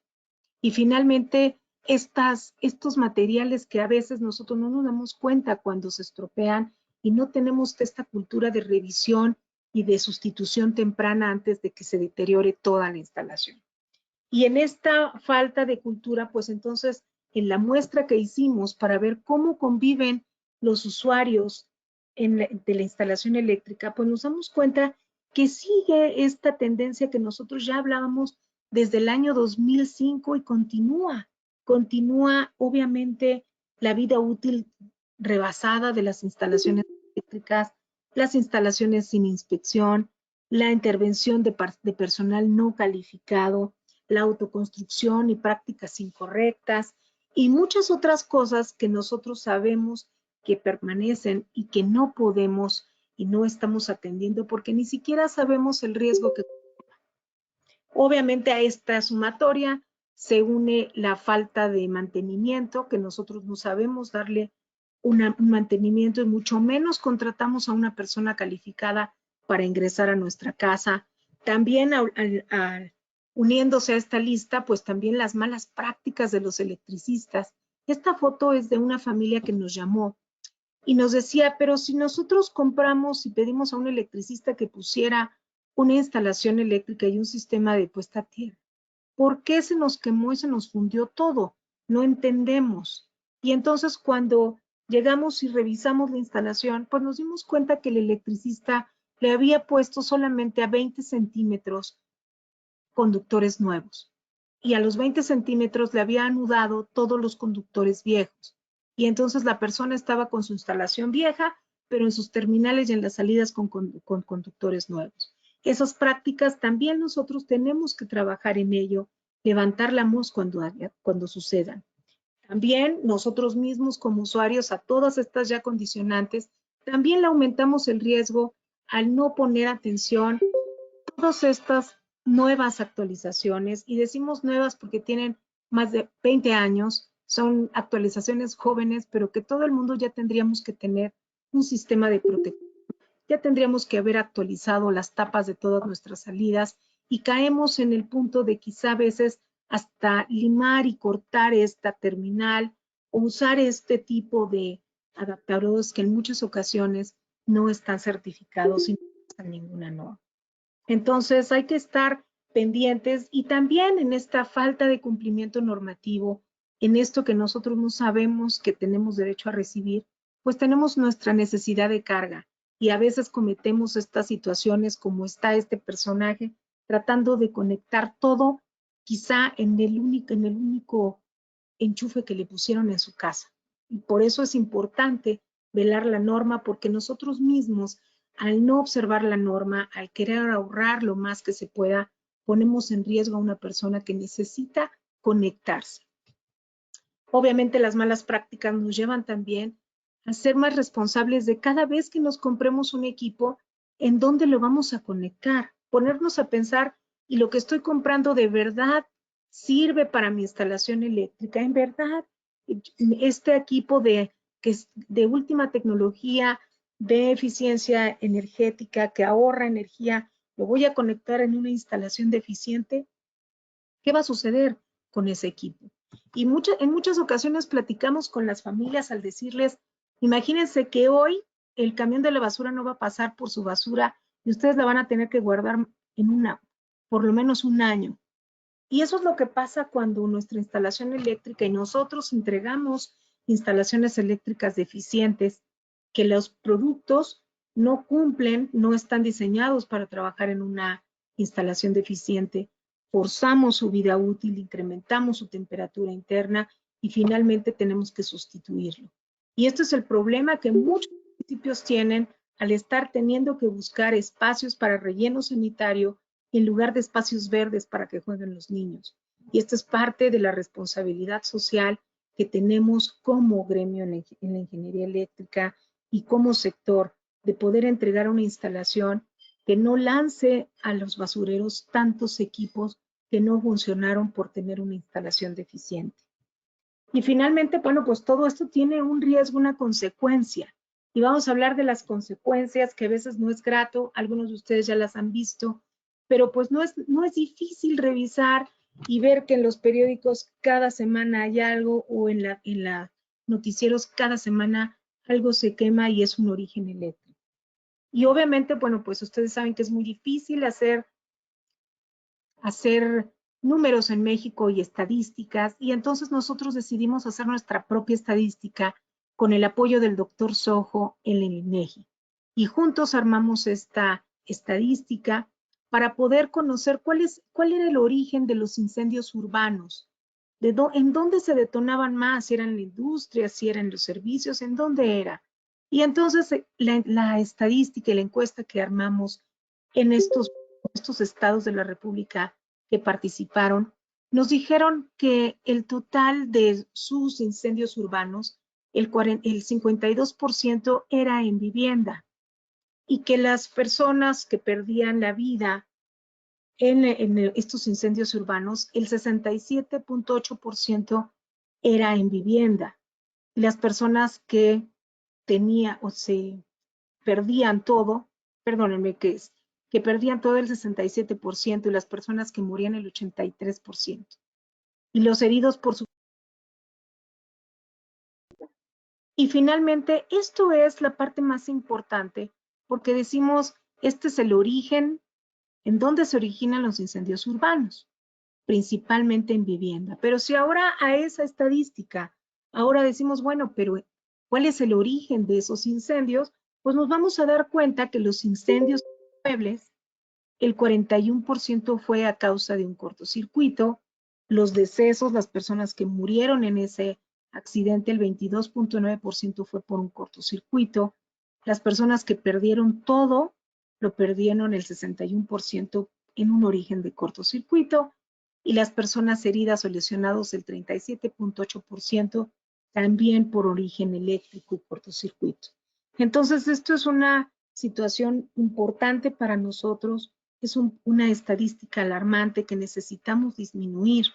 Y finalmente, estos materiales que a veces nosotros no nos damos cuenta cuando se estropean y no tenemos esta cultura de revisión y de sustitución temprana antes de que se deteriore toda la instalación. Y en esta falta de cultura, pues entonces, en la muestra que hicimos para ver cómo conviven los usuarios de la instalación eléctrica, pues nos damos cuenta que sigue esta tendencia que nosotros ya hablábamos desde el año 2005 y continúa obviamente la vida útil rebasada de las instalaciones eléctricas, las instalaciones sin inspección, la intervención de personal no calificado, la autoconstrucción y prácticas incorrectas y muchas otras cosas que nosotros sabemos que permanecen y que no podemos y no estamos atendiendo porque ni siquiera sabemos el riesgo que. Obviamente a esta sumatoria se une la falta de mantenimiento, que nosotros no sabemos darle un mantenimiento y mucho menos contratamos a una persona calificada para ingresar a nuestra casa. También uniéndose a esta lista, pues también las malas prácticas de los electricistas. Esta foto es de una familia que nos llamó y nos decía, pero si nosotros compramos y pedimos a un electricista que pusiera una instalación eléctrica y un sistema de puesta a tierra, ¿por qué se nos quemó y se nos fundió todo? No entendemos. Y entonces cuando llegamos y revisamos la instalación, pues nos dimos cuenta que el electricista le había puesto solamente a 20 centímetros conductores nuevos. Y a los 20 centímetros le había anudado todos los conductores viejos. Y entonces la persona estaba con su instalación vieja, pero en sus terminales y en las salidas con conductores nuevos. Esas prácticas también nosotros tenemos que trabajar en ello, levantar la voz cuando sucedan. También nosotros mismos como usuarios a todas estas ya condicionantes, también le aumentamos el riesgo al no poner atención a todas estas nuevas actualizaciones, y decimos nuevas porque tienen más de 20 años, son actualizaciones jóvenes, pero que todo el mundo ya tendríamos que tener un sistema de protección. Ya tendríamos que haber actualizado las tapas de todas nuestras salidas y caemos en el punto de quizá a veces hasta limar y cortar esta terminal o usar este tipo de adaptadores que en muchas ocasiones no están certificados y no están ninguna norma. Entonces hay que estar pendientes y también en esta falta de cumplimiento normativo, en esto que nosotros no sabemos que tenemos derecho a recibir, pues tenemos nuestra necesidad de carga y a veces cometemos estas situaciones como está este personaje tratando de conectar todo quizá en el único enchufe que le pusieron en su casa. Y por eso es importante velar la norma porque nosotros mismos al no observar la norma, al querer ahorrar lo más que se pueda, ponemos en riesgo a una persona que necesita conectarse. Obviamente las malas prácticas nos llevan también a ser más responsables de cada vez que nos compremos un equipo, en dónde lo vamos a conectar, ponernos a pensar, ¿y lo que estoy comprando de verdad sirve para mi instalación eléctrica? En verdad, este equipo que es de última tecnología, de eficiencia energética, que ahorra energía, lo voy a conectar en una instalación deficiente, ¿qué va a suceder con ese equipo? Y en muchas ocasiones platicamos con las familias al decirles, imagínense que hoy el camión de la basura no va a pasar por su basura y ustedes la van a tener que guardar por lo menos un año. Y eso es lo que pasa cuando nuestra instalación eléctrica y nosotros entregamos instalaciones eléctricas deficientes, que los productos no cumplen, no están diseñados para trabajar en una instalación deficiente, forzamos su vida útil, incrementamos su temperatura interna y finalmente tenemos que sustituirlo. Y este es el problema que muchos municipios tienen al estar teniendo que buscar espacios para relleno sanitario en lugar de espacios verdes para que jueguen los niños. Y esto es parte de la responsabilidad social que tenemos como gremio en la ingeniería eléctrica y como sector, de poder entregar una instalación que no lance a los basureros tantos equipos que no funcionaron por tener una instalación deficiente. Y finalmente, bueno, pues todo esto tiene un riesgo, una consecuencia. Y vamos a hablar de las consecuencias, que a veces no es grato, algunos de ustedes ya las han visto, pero pues no es difícil revisar y ver que en los periódicos cada semana hay algo o en la noticieros cada semana algo se quema y es un origen eléctrico. Y obviamente, bueno, pues ustedes saben que es muy difícil hacer números en México y estadísticas, y entonces nosotros decidimos hacer nuestra propia estadística con el apoyo del doctor Sojo en el INEGI. Y juntos armamos esta estadística para poder conocer cuál era el origen de los incendios urbanos, en dónde se detonaban más, si eran la industria, si eran los servicios, en dónde era. Y entonces la estadística y la encuesta que armamos en estos estados de la República que participaron, nos dijeron que el total de sus incendios urbanos, el 52% era en vivienda, y que las personas que perdían la vida en estos incendios urbanos, el 67.8% era en vivienda. Las personas que tenían o se perdían todo, perdónenme, que perdían todo el 67% y las personas que morían el 83%. Y los heridos por su... Y finalmente, esto es la parte más importante, porque decimos, este es el origen, en dónde se originan los incendios urbanos, principalmente en vivienda. Pero si ahora a esa estadística, ahora decimos, bueno, pero ¿cuál es el origen de esos incendios? Pues nos vamos a dar cuenta que los incendios muebles, el 41% fue a causa de un cortocircuito, los decesos, las personas que murieron en ese accidente, el 22.9% fue por un cortocircuito, las personas que perdieron todo, lo perdieron el 61% en un origen de cortocircuito, y las personas heridas o lesionados, el 37.8%, también por origen eléctrico y cortocircuito. Entonces, esto es una situación importante para nosotros, es una estadística alarmante que necesitamos disminuir,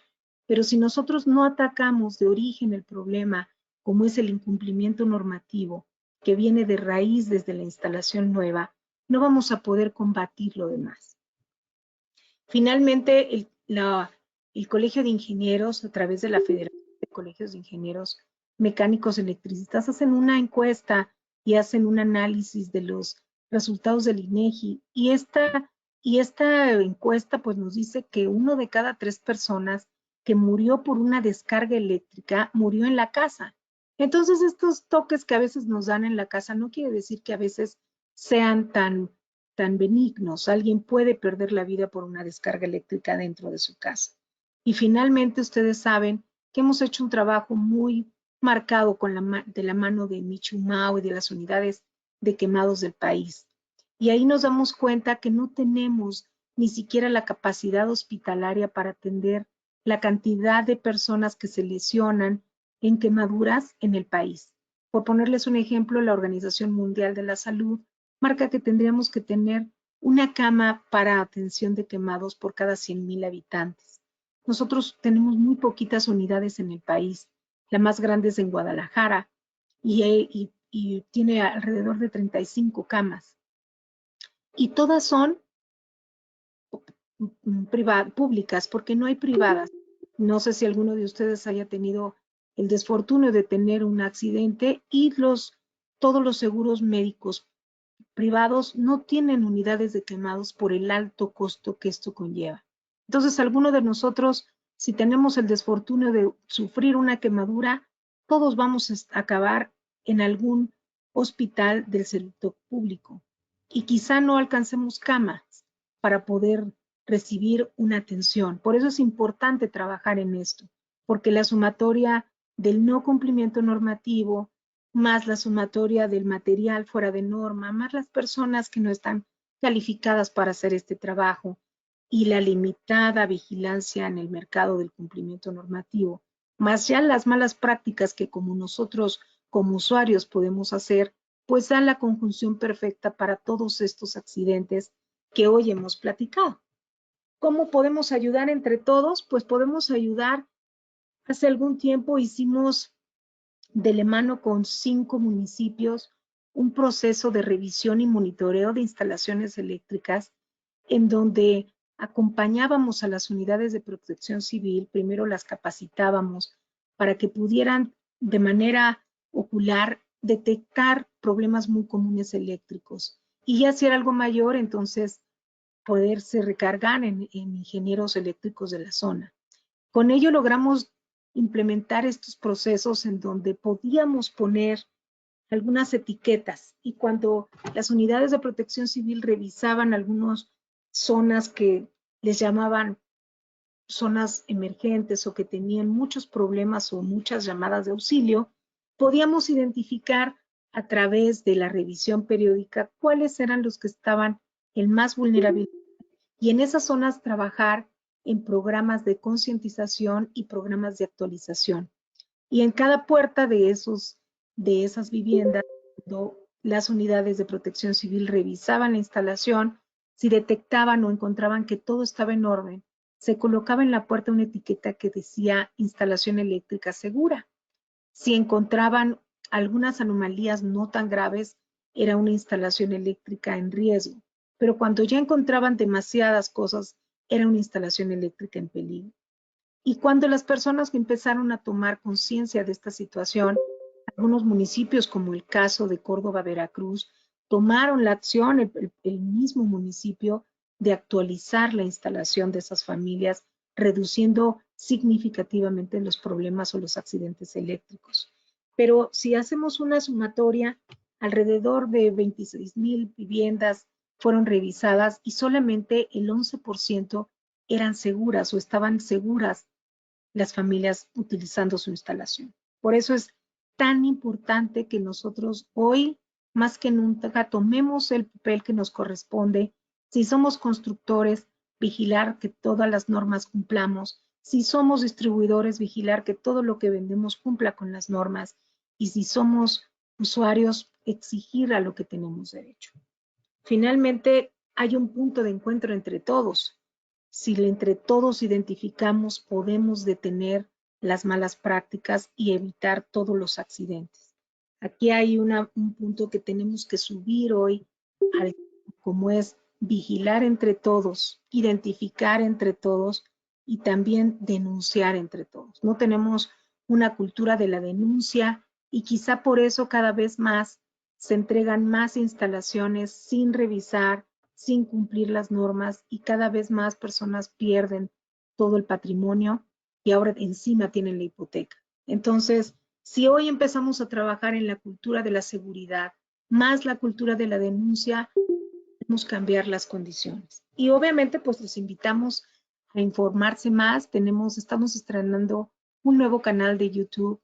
pero si nosotros no atacamos de origen el problema, como es el incumplimiento normativo, que viene de raíz desde la instalación nueva, no vamos a poder combatir lo demás. Finalmente, el Colegio de Ingenieros, a través de la Federación de Colegios de Ingenieros Mecánicos Electricistas, hacen una encuesta y hacen un análisis de los resultados del INEGI, y esta encuesta pues nos dice que 1 de cada 3 personas que murió por una descarga eléctrica murió en la casa. Entonces, estos toques que a veces nos dan en la casa no quiere decir que a veces sean tan benignos. Alguien puede perder la vida por una descarga eléctrica dentro de su casa. Y finalmente, ustedes saben que hemos hecho un trabajo muy marcado de la mano de Michumao y de las unidades de quemados del país. Y ahí nos damos cuenta que no tenemos ni siquiera la capacidad hospitalaria para atender la cantidad de personas que se lesionan en quemaduras en el país. Por ponerles un ejemplo, la Organización Mundial de la Salud marca que tendríamos que tener una cama para atención de quemados por cada 100,000 habitantes. Nosotros tenemos muy poquitas unidades en el país. La más grande es en Guadalajara y tiene alrededor de 35 camas. Y todas son públicas, porque no hay privadas. No sé si alguno de ustedes haya tenido el desfortunio de tener un accidente y todos los seguros médicos privados no tienen unidades de quemados por el alto costo que esto conlleva. Entonces, alguno de nosotros, si tenemos el desfortunio de sufrir una quemadura, todos vamos a acabar en algún hospital del sector público y quizá no alcancemos camas para poder recibir una atención. Por eso es importante trabajar en esto, porque la sumatoria del no cumplimiento normativo, más la sumatoria del material fuera de norma, más las personas que no están calificadas para hacer este trabajo y la limitada vigilancia en el mercado del cumplimiento normativo, más ya las malas prácticas que como nosotros como usuarios podemos hacer, pues dan la conjunción perfecta para todos estos accidentes que hoy hemos platicado. ¿Cómo podemos ayudar entre todos? Pues podemos ayudar. Hace algún tiempo hicimos de la mano con 5 municipios un proceso de revisión y monitoreo de instalaciones eléctricas en donde acompañábamos a las unidades de protección civil, primero las capacitábamos para que pudieran de manera ocular detectar problemas muy comunes eléctricos y ya si era algo mayor, entonces poderse recargar en ingenieros eléctricos de la zona. Con ello logramos implementar estos procesos en donde podíamos poner algunas etiquetas y cuando las unidades de protección civil revisaban algunas zonas que les llamaban zonas emergentes o que tenían muchos problemas o muchas llamadas de auxilio, podíamos identificar a través de la revisión periódica cuáles eran los que estaban en más vulnerabilidad y en esas zonas trabajar en programas de concientización y programas de actualización. Y en cada puerta de esas viviendas, las unidades de protección civil revisaban la instalación, si detectaban o encontraban que todo estaba en orden, se colocaba en la puerta una etiqueta que decía instalación eléctrica segura. Si encontraban algunas anomalías no tan graves, era una instalación eléctrica en riesgo. Pero cuando ya encontraban demasiadas cosas, era una instalación eléctrica en peligro. Y cuando las personas que empezaron a tomar conciencia de esta situación, algunos municipios, como el caso de Córdoba, Veracruz, tomaron la acción, el mismo municipio, de actualizar la instalación de esas familias, reduciendo significativamente los problemas o los accidentes eléctricos. Pero si hacemos una sumatoria, alrededor de 26,000 viviendas fueron revisadas y solamente el 11% eran seguras o estaban seguras las familias utilizando su instalación. Por eso es tan importante que nosotros hoy, más que nunca, tomemos el papel que nos corresponde. Si somos constructores, vigilar que todas las normas cumplamos. Si somos distribuidores, vigilar que todo lo que vendemos cumpla con las normas. Y si somos usuarios, exigir a lo que tenemos derecho. Finalmente, hay un punto de encuentro entre todos. Si entre todos identificamos, podemos detener las malas prácticas y evitar todos los accidentes. Aquí hay un punto que tenemos que subir hoy, como es vigilar entre todos, identificar entre todos y también denunciar entre todos. No tenemos una cultura de la denuncia y quizá por eso cada vez más se entregan más instalaciones sin revisar, sin cumplir las normas y cada vez más personas pierden todo el patrimonio y ahora encima tienen la hipoteca. Entonces, si hoy empezamos a trabajar en la cultura de la seguridad, más la cultura de la denuncia, podemos cambiar las condiciones. Y obviamente, pues los invitamos a informarse más. Estamos estrenando un nuevo canal de YouTube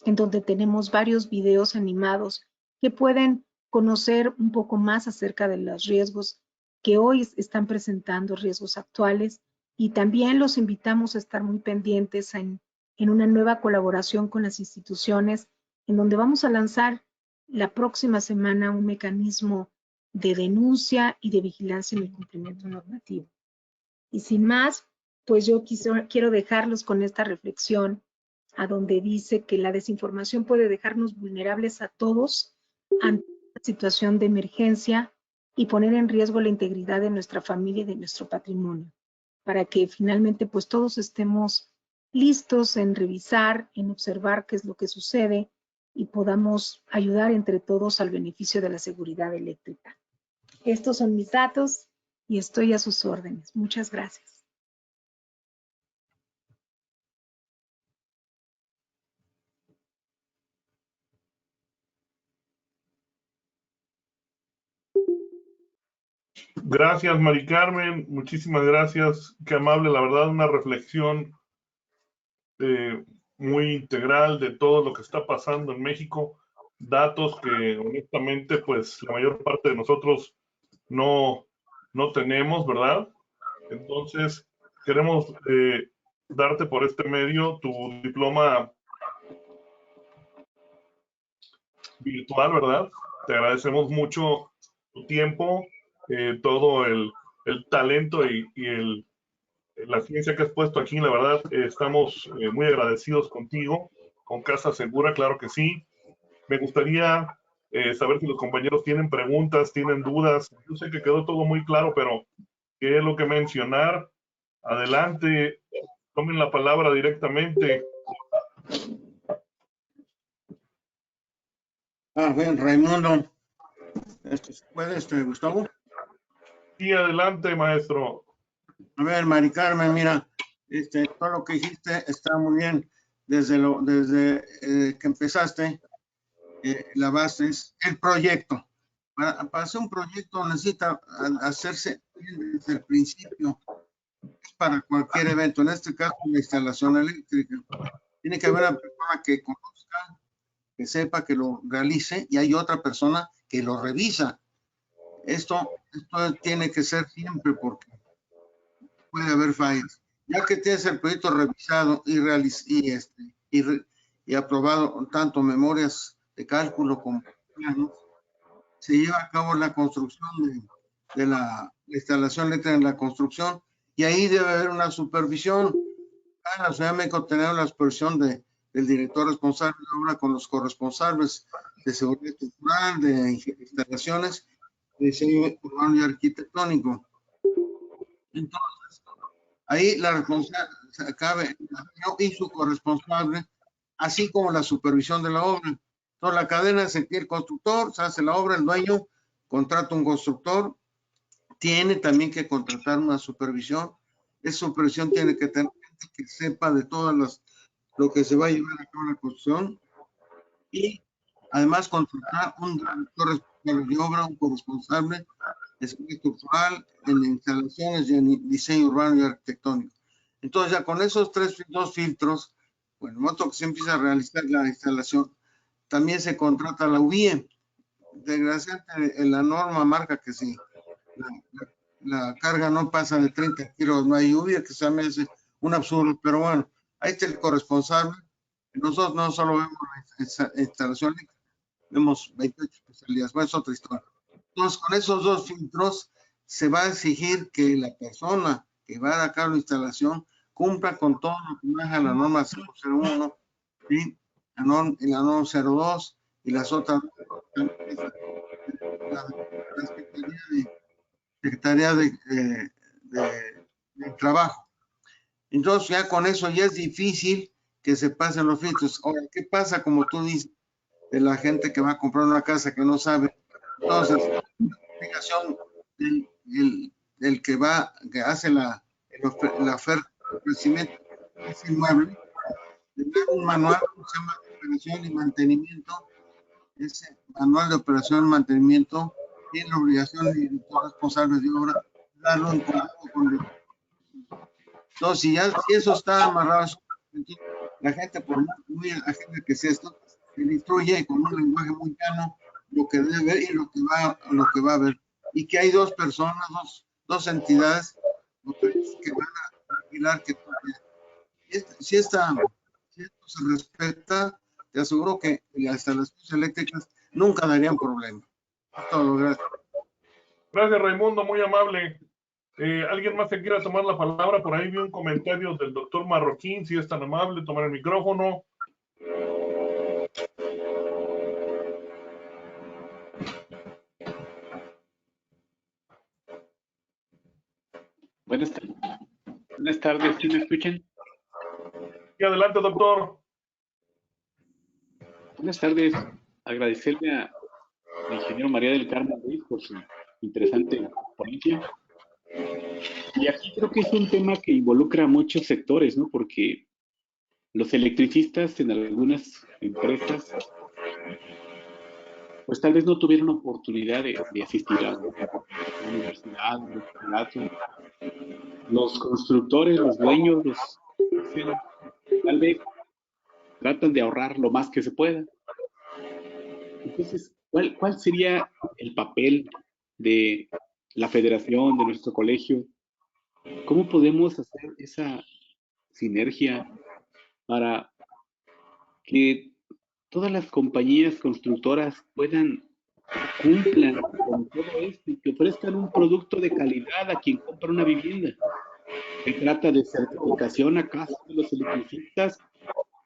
en donde tenemos varios videos animados que pueden conocer un poco más acerca de los riesgos que hoy están presentando, riesgos actuales, y también los invitamos a estar muy pendientes en una nueva colaboración con las instituciones, en donde vamos a lanzar la próxima semana un mecanismo de denuncia y de vigilancia en el cumplimiento normativo. Y sin más, pues yo quiero dejarlos con esta reflexión a donde dice que la desinformación puede dejarnos vulnerables a todos ante una situación de emergencia, y poner en riesgo la integridad de nuestra familia y de nuestro patrimonio, para que finalmente pues todos estemos listos en revisar, en observar qué es lo que sucede y podamos ayudar entre todos al beneficio de la seguridad eléctrica. Estos son mis datos y estoy a sus órdenes. Muchas gracias. Gracias, Mari Carmen. Muchísimas gracias. Qué amable, la verdad, una reflexión muy integral de todo lo que está pasando en México. Datos que honestamente, pues la mayor parte de nosotros no tenemos, ¿verdad? Entonces, queremos darte por este medio tu diploma virtual, ¿verdad? Te agradecemos mucho tu tiempo, todo el talento y la ciencia que has puesto aquí. La verdad, estamos muy agradecidos contigo, con Casa Segura, claro que sí. Me gustaría saber si los compañeros tienen preguntas, tienen dudas. Yo sé que quedó todo muy claro, pero ¿qué es lo que mencionar? Adelante, tomen la palabra directamente. Bien, Raimundo. ¿Puede, Gustavo? Sí, adelante, maestro. A ver, Mari Carmen, mira, todo lo que dijiste está muy bien. Desde que empezaste, la base es el proyecto. Para hacer un proyecto necesita hacerse desde el principio, para cualquier evento. En este caso, la instalación eléctrica. Tiene que haber una persona que conozca, que sepa, que lo realice, y hay otra persona que lo revisa. Esto tiene que ser siempre, porque puede haber fallas. Ya que tienes el proyecto revisado y aprobado, tanto memorias de cálculo como planos, se lleva a cabo la construcción de la instalación eléctrica en la construcción, y ahí debe haber una supervisión. En la Ciudad de México tenemos la supervisión del director responsable de obra con los corresponsables de seguridad estructural, de instalaciones, de diseño urbano y arquitectónico. Entonces, ahí la responsabilidad cabe y su corresponsable, así como la supervisión de la obra. Entonces, la cadena es el constructor, se hace la obra, el dueño contrata un constructor, tiene también que contratar una supervisión. Esa supervisión tiene que tener gente que sepa de todas lo que se va a llevar a cabo en la construcción, y además contratar un director responsable de obra, un corresponsable de seguridad estructural, en instalaciones y en diseño urbano y arquitectónico. Entonces, ya con esos dos filtros, bueno, en el momento que se empieza a realizar la instalación, también se contrata la UBIE. Desgraciadamente, en la norma marca que si la carga no pasa de 30 kilos, no hay UBIE, que se me hace un absurdo, pero bueno, ahí está el corresponsable. Nosotros no solo vemos la instalación, vemos 28 especialidades, bueno, es otra historia. Entonces, con esos dos filtros, se va a exigir que la persona que va a dar a cabo la instalación cumpla con todo lo que maneja la norma 001, ¿sí? La norma 02 y las otras, la Secretaría de Trabajo. Entonces, ya con eso ya es difícil que se pasen los filtros. Ahora, ¿qué pasa, como tú dices, de la gente que va a comprar una casa que no sabe? Entonces, la obligación del que hace la oferta de ofrecimiento de ese inmueble, de dar un manual que se llama de operación y mantenimiento. Ese manual de operación y mantenimiento tiene la obligación del director responsable de obra darlo en conjunto con el. Entonces, si eso está amarrado, la gente, por muy ajena que sea esto, se le instruye con un lenguaje muy llano lo que debe ver y lo que va a ver. Y que hay dos personas, dos entidades que van a vigilar que si esto se respeta, te aseguro que las instalaciones eléctricas nunca darían problema. Todo, gracias. Gracias, Raimundo, muy amable. ¿Alguien más que quiera tomar la palabra? Por ahí vi un comentario del doctor Marroquín, si es tan amable, tomar el micrófono. Buenas, buenas tardes, ¿sí me escuchan? Y adelante, doctor. Buenas tardes. Agradecerle al ingeniero María del Carmen Ruiz por su interesante ponencia. Y aquí creo que es un tema que involucra a muchos sectores, ¿no? Porque los electricistas en algunas empresas, pues tal vez no tuvieron oportunidad de asistir a la universidad, un bachillerato. Los constructores, los dueños, tal vez tratan de ahorrar lo más que se pueda. Entonces, ¿cuál sería el papel de la federación, de nuestro colegio? ¿Cómo podemos hacer esa sinergia para que todas las compañías constructoras cumplan con todo esto y que ofrezcan un producto de calidad a quien compra una vivienda? Se trata de certificación acaso de los electricistas,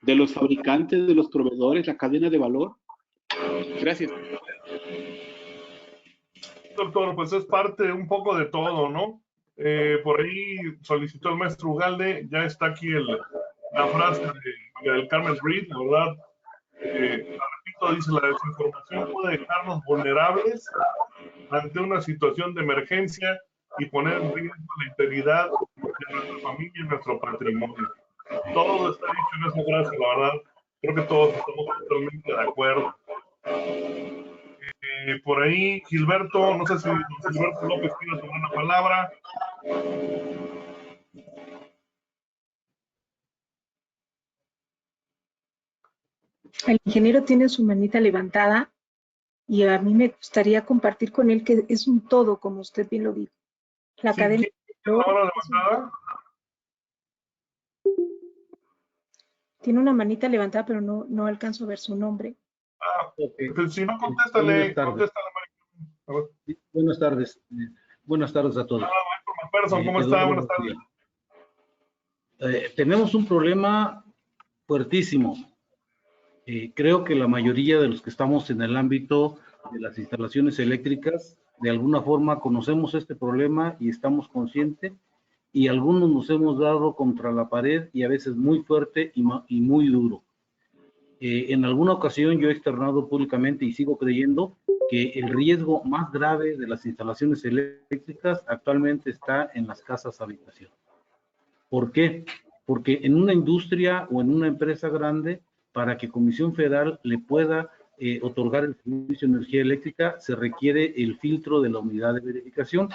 de los fabricantes, de los proveedores, la cadena de valor. Gracias. Doctor, pues es parte un poco de todo, ¿no? Por ahí solicitó el maestro Ugalde, ya está aquí la frase de María del Carmen Reed, la verdad, la repito, dice, la desinformación puede dejarnos vulnerables ante una situación de emergencia y poner en riesgo la integridad de nuestra familia y nuestro patrimonio. Todo está dicho en esa frase, la verdad, creo que todos estamos totalmente de acuerdo. Por ahí, Gilberto, no sé si Gilberto López quiere tomar una palabra. El ingeniero tiene su manita levantada y a mí me gustaría compartir con él que es un todo, como usted bien lo dijo. La Sí, cadena ¿tiene la mano levantada? tiene una manita levantada, pero no alcanzo a ver su nombre. Ah, Okay. pues si no, contéstale. A ver. Buenas tardes. Buenas tardes a todos. Maestro McPherson, ¿cómo está? Buenas tardes. Tenemos un problema fuertísimo. Creo que la mayoría de los que estamos en el ámbito de las instalaciones eléctricas, de alguna forma conocemos este problema y estamos conscientes, y algunos nos hemos dado contra la pared y a veces muy fuerte y muy duro. En alguna ocasión yo he externado públicamente y sigo creyendo que el riesgo más grave de las instalaciones eléctricas actualmente está en las casas habitación. ¿Por qué? Porque en una industria o en una empresa grande, para que Comisión Federal le pueda otorgar el servicio de energía eléctrica, se requiere el filtro de la unidad de verificación.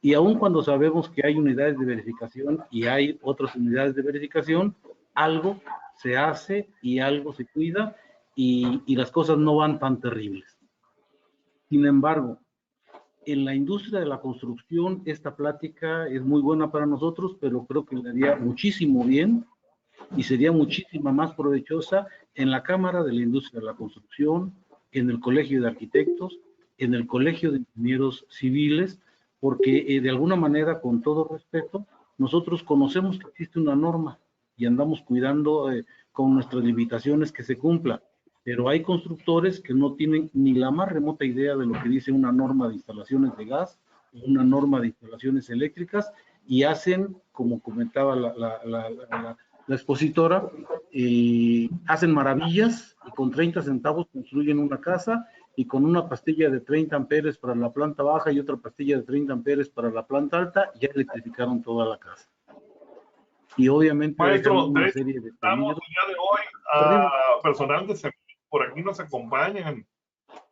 Y aun cuando sabemos que hay unidades de verificación y hay otras unidades de verificación, algo se hace y algo se cuida y las cosas no van tan terribles. Sin embargo, en la industria de la construcción, esta plática es muy buena para nosotros, pero creo que le haría muchísimo bien y sería muchísima más provechosa en la Cámara de la Industria de la Construcción, en el Colegio de Arquitectos, en el Colegio de Ingenieros Civiles, porque de alguna manera, con todo respeto, nosotros conocemos que existe una norma y andamos cuidando con nuestras limitaciones que se cumpla, pero hay constructores que no tienen ni la más remota idea de lo que dice una norma de instalaciones de gas, una norma de instalaciones eléctricas, y hacen, como comentaba la expositora, hacen maravillas y con 30 centavos construyen una casa y con una pastilla de 30 amperes para la planta baja y otra pastilla de 30 amperes para la planta alta, ya electrificaron toda la casa. Y obviamente Maestro, una serie de estamos el día de hoy a personal de servicio, por aquí nos acompañan.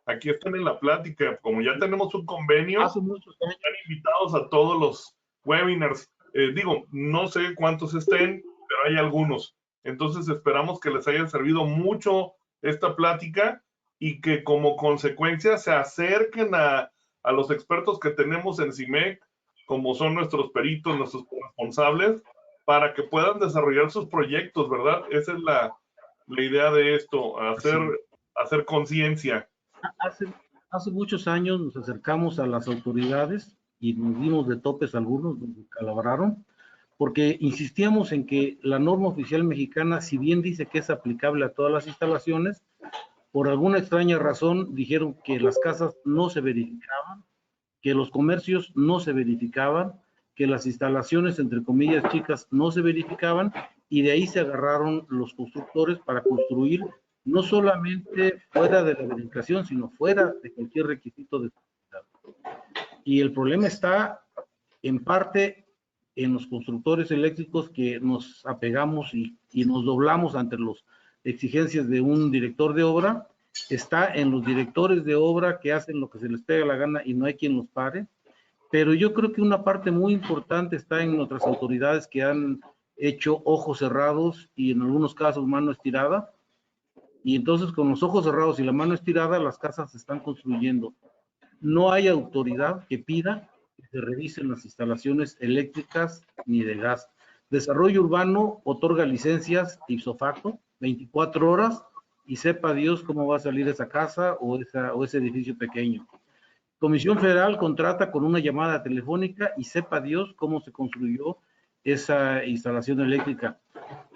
Aquí están en la plática. Como ya tenemos un convenio, hace muchos años están invitados a todos los webinars. Digo, no sé cuántos estén, pero hay algunos. Entonces esperamos que les haya servido mucho esta plática y que como consecuencia se acerquen a los expertos que tenemos en CIMEC, como son nuestros peritos, nuestros responsables, para que puedan desarrollar sus proyectos, ¿verdad? Esa es la idea de esto, hacer conciencia. Hace muchos años nos acercamos a las autoridades y nos dimos de topes algunos, nos calabraron, porque insistíamos en que la norma oficial mexicana, si bien dice que es aplicable a todas las instalaciones, por alguna extraña razón dijeron que las casas no se verificaban, que los comercios no se verificaban, que las instalaciones, entre comillas, chicas, no se verificaban, y de ahí se agarraron los constructores para construir no solamente fuera de la verificación, sino fuera de cualquier requisito de seguridad. Y el problema está en parte en los constructores eléctricos, que nos apegamos y nos doblamos ante las exigencias de un director de obra. Está en los directores de obra, que hacen lo que se les pega la gana y no hay quien los pare. Pero yo creo que una parte muy importante está en nuestras autoridades, que han hecho ojos cerrados y en algunos casos mano estirada. Y entonces, con los ojos cerrados y la mano estirada, las casas se están construyendo. No hay autoridad que pida que se revisen las instalaciones eléctricas ni de gas. Desarrollo Urbano otorga licencias ipso facto, 24 horas, y sepa Dios cómo va a salir esa casa o ese edificio pequeño. Comisión Federal contrata con una llamada telefónica y sepa Dios cómo se construyó esa instalación eléctrica.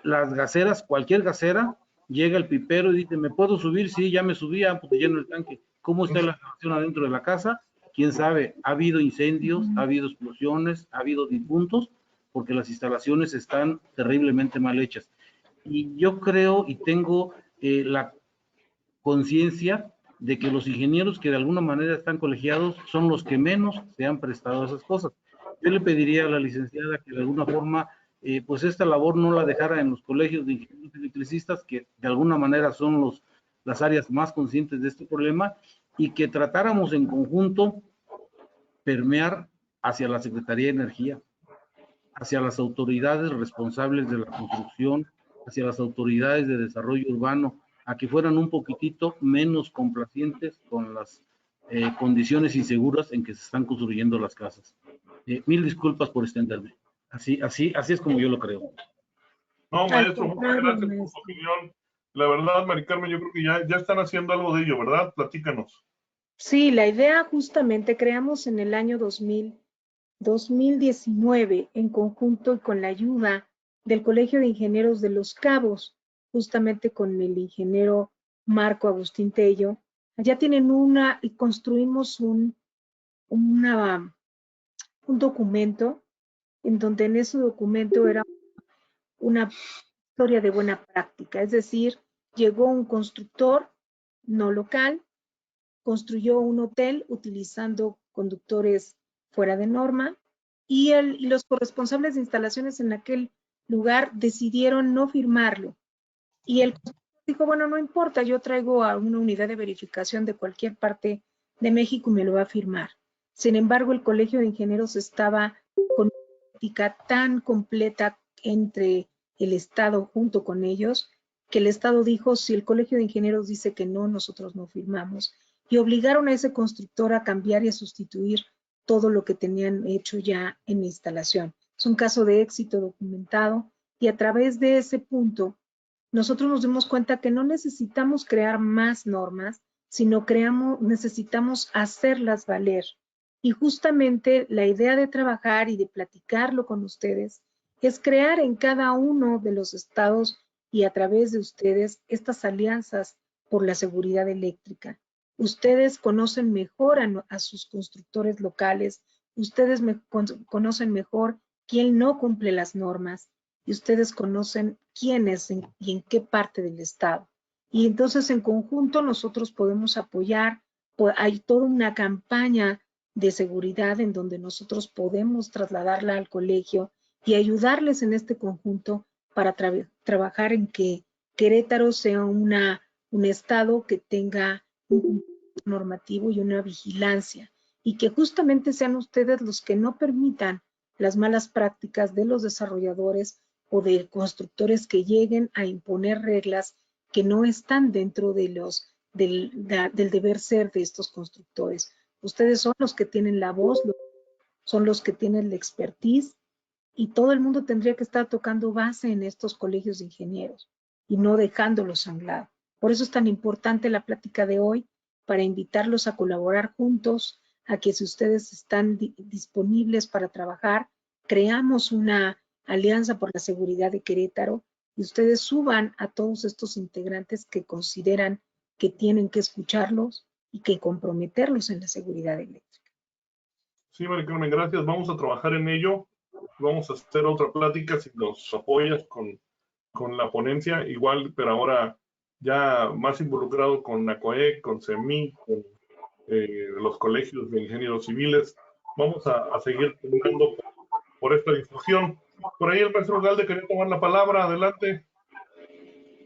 Las gaseras, cualquier gasera, llega el pipero y dice, ¿me puedo subir? Sí, ya me subía, pues lleno el tanque. ¿Cómo está la instalación adentro de la casa? ¿Quién sabe? Ha habido incendios, ha habido explosiones, ha habido difuntos, porque las instalaciones están terriblemente mal hechas. Y yo creo y tengo la conciencia de que los ingenieros que de alguna manera están colegiados son los que menos se han prestado a esas cosas. Yo le pediría a la licenciada que de alguna forma, pues esta labor no la dejara en los colegios de ingenieros electricistas, que de alguna manera son las áreas más conscientes de este problema, y que tratáramos en conjunto permear hacia la Secretaría de Energía, hacia las autoridades responsables de la construcción, hacia las autoridades de desarrollo urbano, a que fueran un poquitito menos complacientes con las condiciones inseguras en que se están construyendo las casas. Mil disculpas por extenderme. Así es como yo lo creo. No, maestro, muchas gracias por su opinión. La verdad, Mari Carmen, yo creo que ya están haciendo algo de ello, ¿verdad? Platícanos. Sí, la idea justamente creamos en el año 2019, en conjunto y con la ayuda del Colegio de Ingenieros de Los Cabos, justamente con el ingeniero Marco Agustín Tello. Allá tienen y construimos un documento, en donde en ese documento era una historia de buena práctica, es decir, llegó un constructor no local, construyó un hotel utilizando conductores fuera de norma, y los corresponsables de instalaciones en aquel lugar decidieron no firmarlo. Y el constructor dijo, bueno, no importa, yo traigo a una unidad de verificación de cualquier parte de México y me lo va a firmar. Sin embargo, el Colegio de Ingenieros estaba con una política tan completa entre el Estado junto con ellos, que el Estado dijo, si el Colegio de Ingenieros dice que no, nosotros no firmamos. Y obligaron a ese constructor a cambiar y a sustituir todo lo que tenían hecho ya en la instalación. Es un caso de éxito documentado, y a través de ese punto nosotros nos dimos cuenta que no necesitamos crear más normas, sino necesitamos hacerlas valer. Y justamente la idea de trabajar y de platicarlo con ustedes es crear en cada uno de los estados y a través de ustedes estas alianzas por la seguridad eléctrica. Ustedes conocen mejor a sus constructores locales, ustedes conocen mejor quién no cumple las normas, y ustedes conocen quién es y en qué parte del estado. Y entonces en conjunto nosotros podemos apoyar, hay toda una campaña de seguridad en donde nosotros podemos trasladarla al colegio y ayudarles en este conjunto para trabajar en que Querétaro sea un estado que tenga un normativo y una vigilancia, y que justamente sean ustedes los que no permitan las malas prácticas de los desarrolladores o de constructores que lleguen a imponer reglas que no están dentro de del deber ser de estos constructores. Ustedes son los que tienen la voz, son los que tienen la expertise, y todo el mundo tendría que estar tocando base en estos colegios de ingenieros y no dejándolos a un lado. Por eso es tan importante la plática de hoy, para invitarlos a colaborar juntos, a que si ustedes están disponibles para trabajar, creamos una alianza por la seguridad de Querétaro y ustedes suban a todos estos integrantes que consideran que tienen que escucharlos y que comprometerlos en la seguridad eléctrica. Sí, María Carmen, gracias. Vamos a trabajar en ello. Vamos a hacer otra plática si nos apoyas con la ponencia, igual, pero ahora ya más involucrado con NACOEC, con CEMI, con los colegios de ingenieros civiles. Vamos a seguir peleando por esta difusión. Por ahí el maestro Galde quería tomar la palabra. Adelante.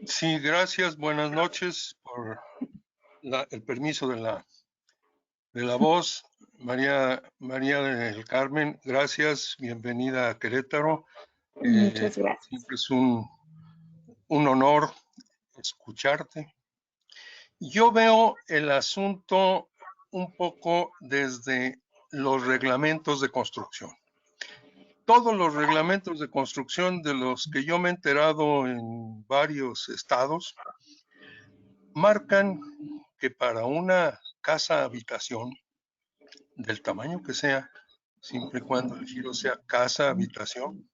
Sí, gracias. Buenas noches por el permiso de la voz. María del Carmen, gracias. Bienvenida a Querétaro. Muchas gracias. Siempre es un honor escucharte. Yo veo el asunto un poco desde los reglamentos de construcción. Todos los reglamentos de construcción de los que yo me he enterado en varios estados marcan que para una casa habitación, del tamaño que sea, siempre y cuando el giro sea casa habitación,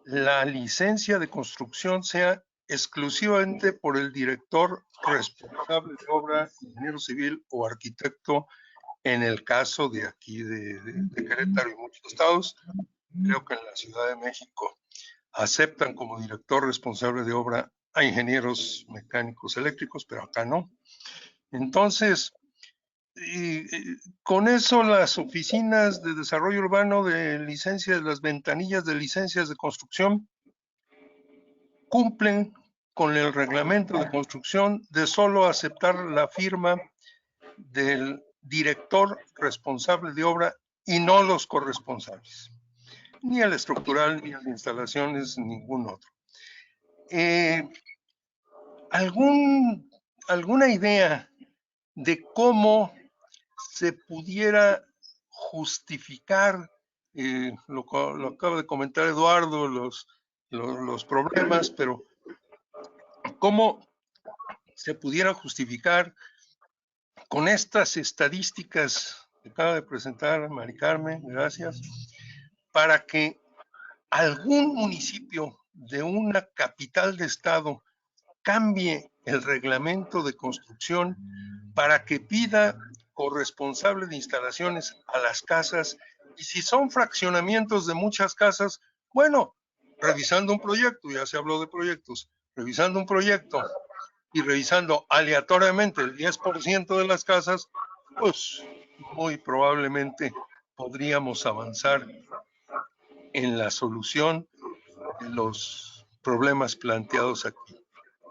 la licencia de construcción sea exclusivamente por el director responsable de obra, ingeniero civil o arquitecto, en el caso de aquí de Querétaro y muchos estados. Creo que en la Ciudad de México aceptan como director responsable de obra a ingenieros mecánicos eléctricos, pero acá no. Entonces, con eso las oficinas de desarrollo urbano de licencias, las ventanillas de licencias de construcción, cumplen con el reglamento de construcción de solo aceptar la firma del director responsable de obra y no los corresponsables, ni el estructural, ni el de instalaciones, ningún otro. ¿Alguna idea de cómo se pudiera justificar, lo acaba de comentar Eduardo, los problemas, pero cómo se pudiera justificar con estas estadísticas que acaba de presentar Mari Carmen, gracias, para que algún municipio de una capital de estado cambie el reglamento de construcción para que pida corresponsable de instalaciones a las casas, y si son fraccionamientos de muchas casas, bueno, revisando un proyecto, ya se habló de proyectos, revisando un proyecto y revisando aleatoriamente el 10% de las casas, pues muy probablemente podríamos avanzar en la solución de los problemas planteados aquí.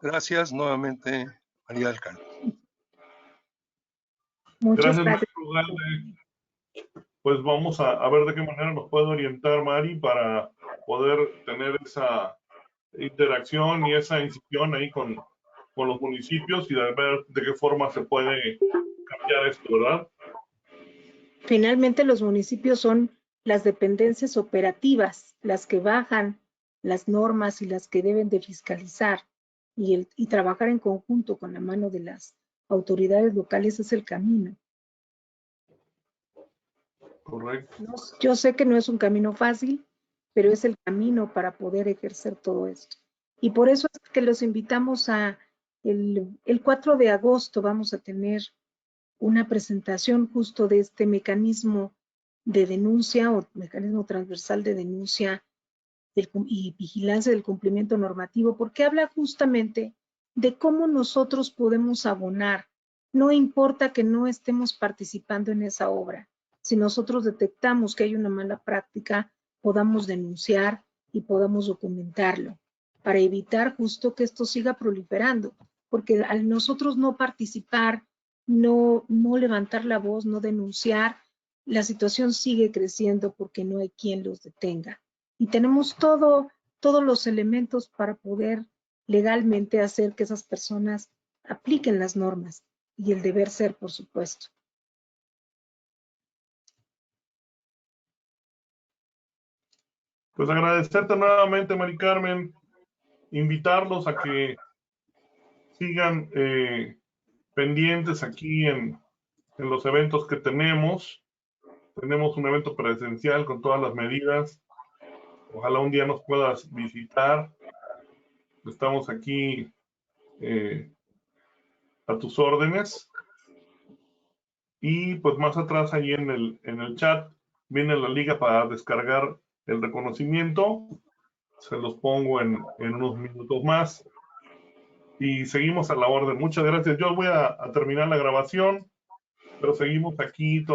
Gracias nuevamente, María del Carmen. Muchas Gracias, gracias. maestro Galde. Pues vamos a ver de qué manera nos puede orientar Mari para poder tener esa interacción y esa incisión ahí con los municipios y de ver de qué forma se puede cambiar esto, ¿verdad? Finalmente, los municipios son las dependencias operativas, las que bajan las normas y las que deben de fiscalizar, y trabajar en conjunto con la mano de las autoridades locales es el camino. Correcto. Yo sé que no es un camino fácil, pero es el camino para poder ejercer todo esto. Y por eso es que los invitamos el 4 de agosto vamos a tener una presentación justo de este mecanismo de denuncia o mecanismo transversal de denuncia y vigilancia del cumplimiento normativo, porque habla justamente de cómo nosotros podemos abonar. No importa que no estemos participando en esa obra. Si nosotros detectamos que hay una mala práctica, podamos denunciar y podamos documentarlo para evitar justo que esto siga proliferando, porque al nosotros no participar, no levantar la voz, no denunciar, la situación sigue creciendo porque no hay quien los detenga. Y tenemos todos los elementos para poder legalmente hacer que esas personas apliquen las normas y el deber ser, por supuesto. Pues agradecerte nuevamente, Mari Carmen, invitarlos a que sigan pendientes aquí en los eventos que tenemos. Tenemos un evento presencial con todas las medidas. Ojalá un día nos puedas visitar. Estamos aquí a tus órdenes. Y pues más atrás ahí en el chat Viene la liga para descargar el reconocimiento. Se los pongo en unos minutos más. Y seguimos a la orden. Muchas gracias. Yo voy a terminar la grabación, pero seguimos aquí.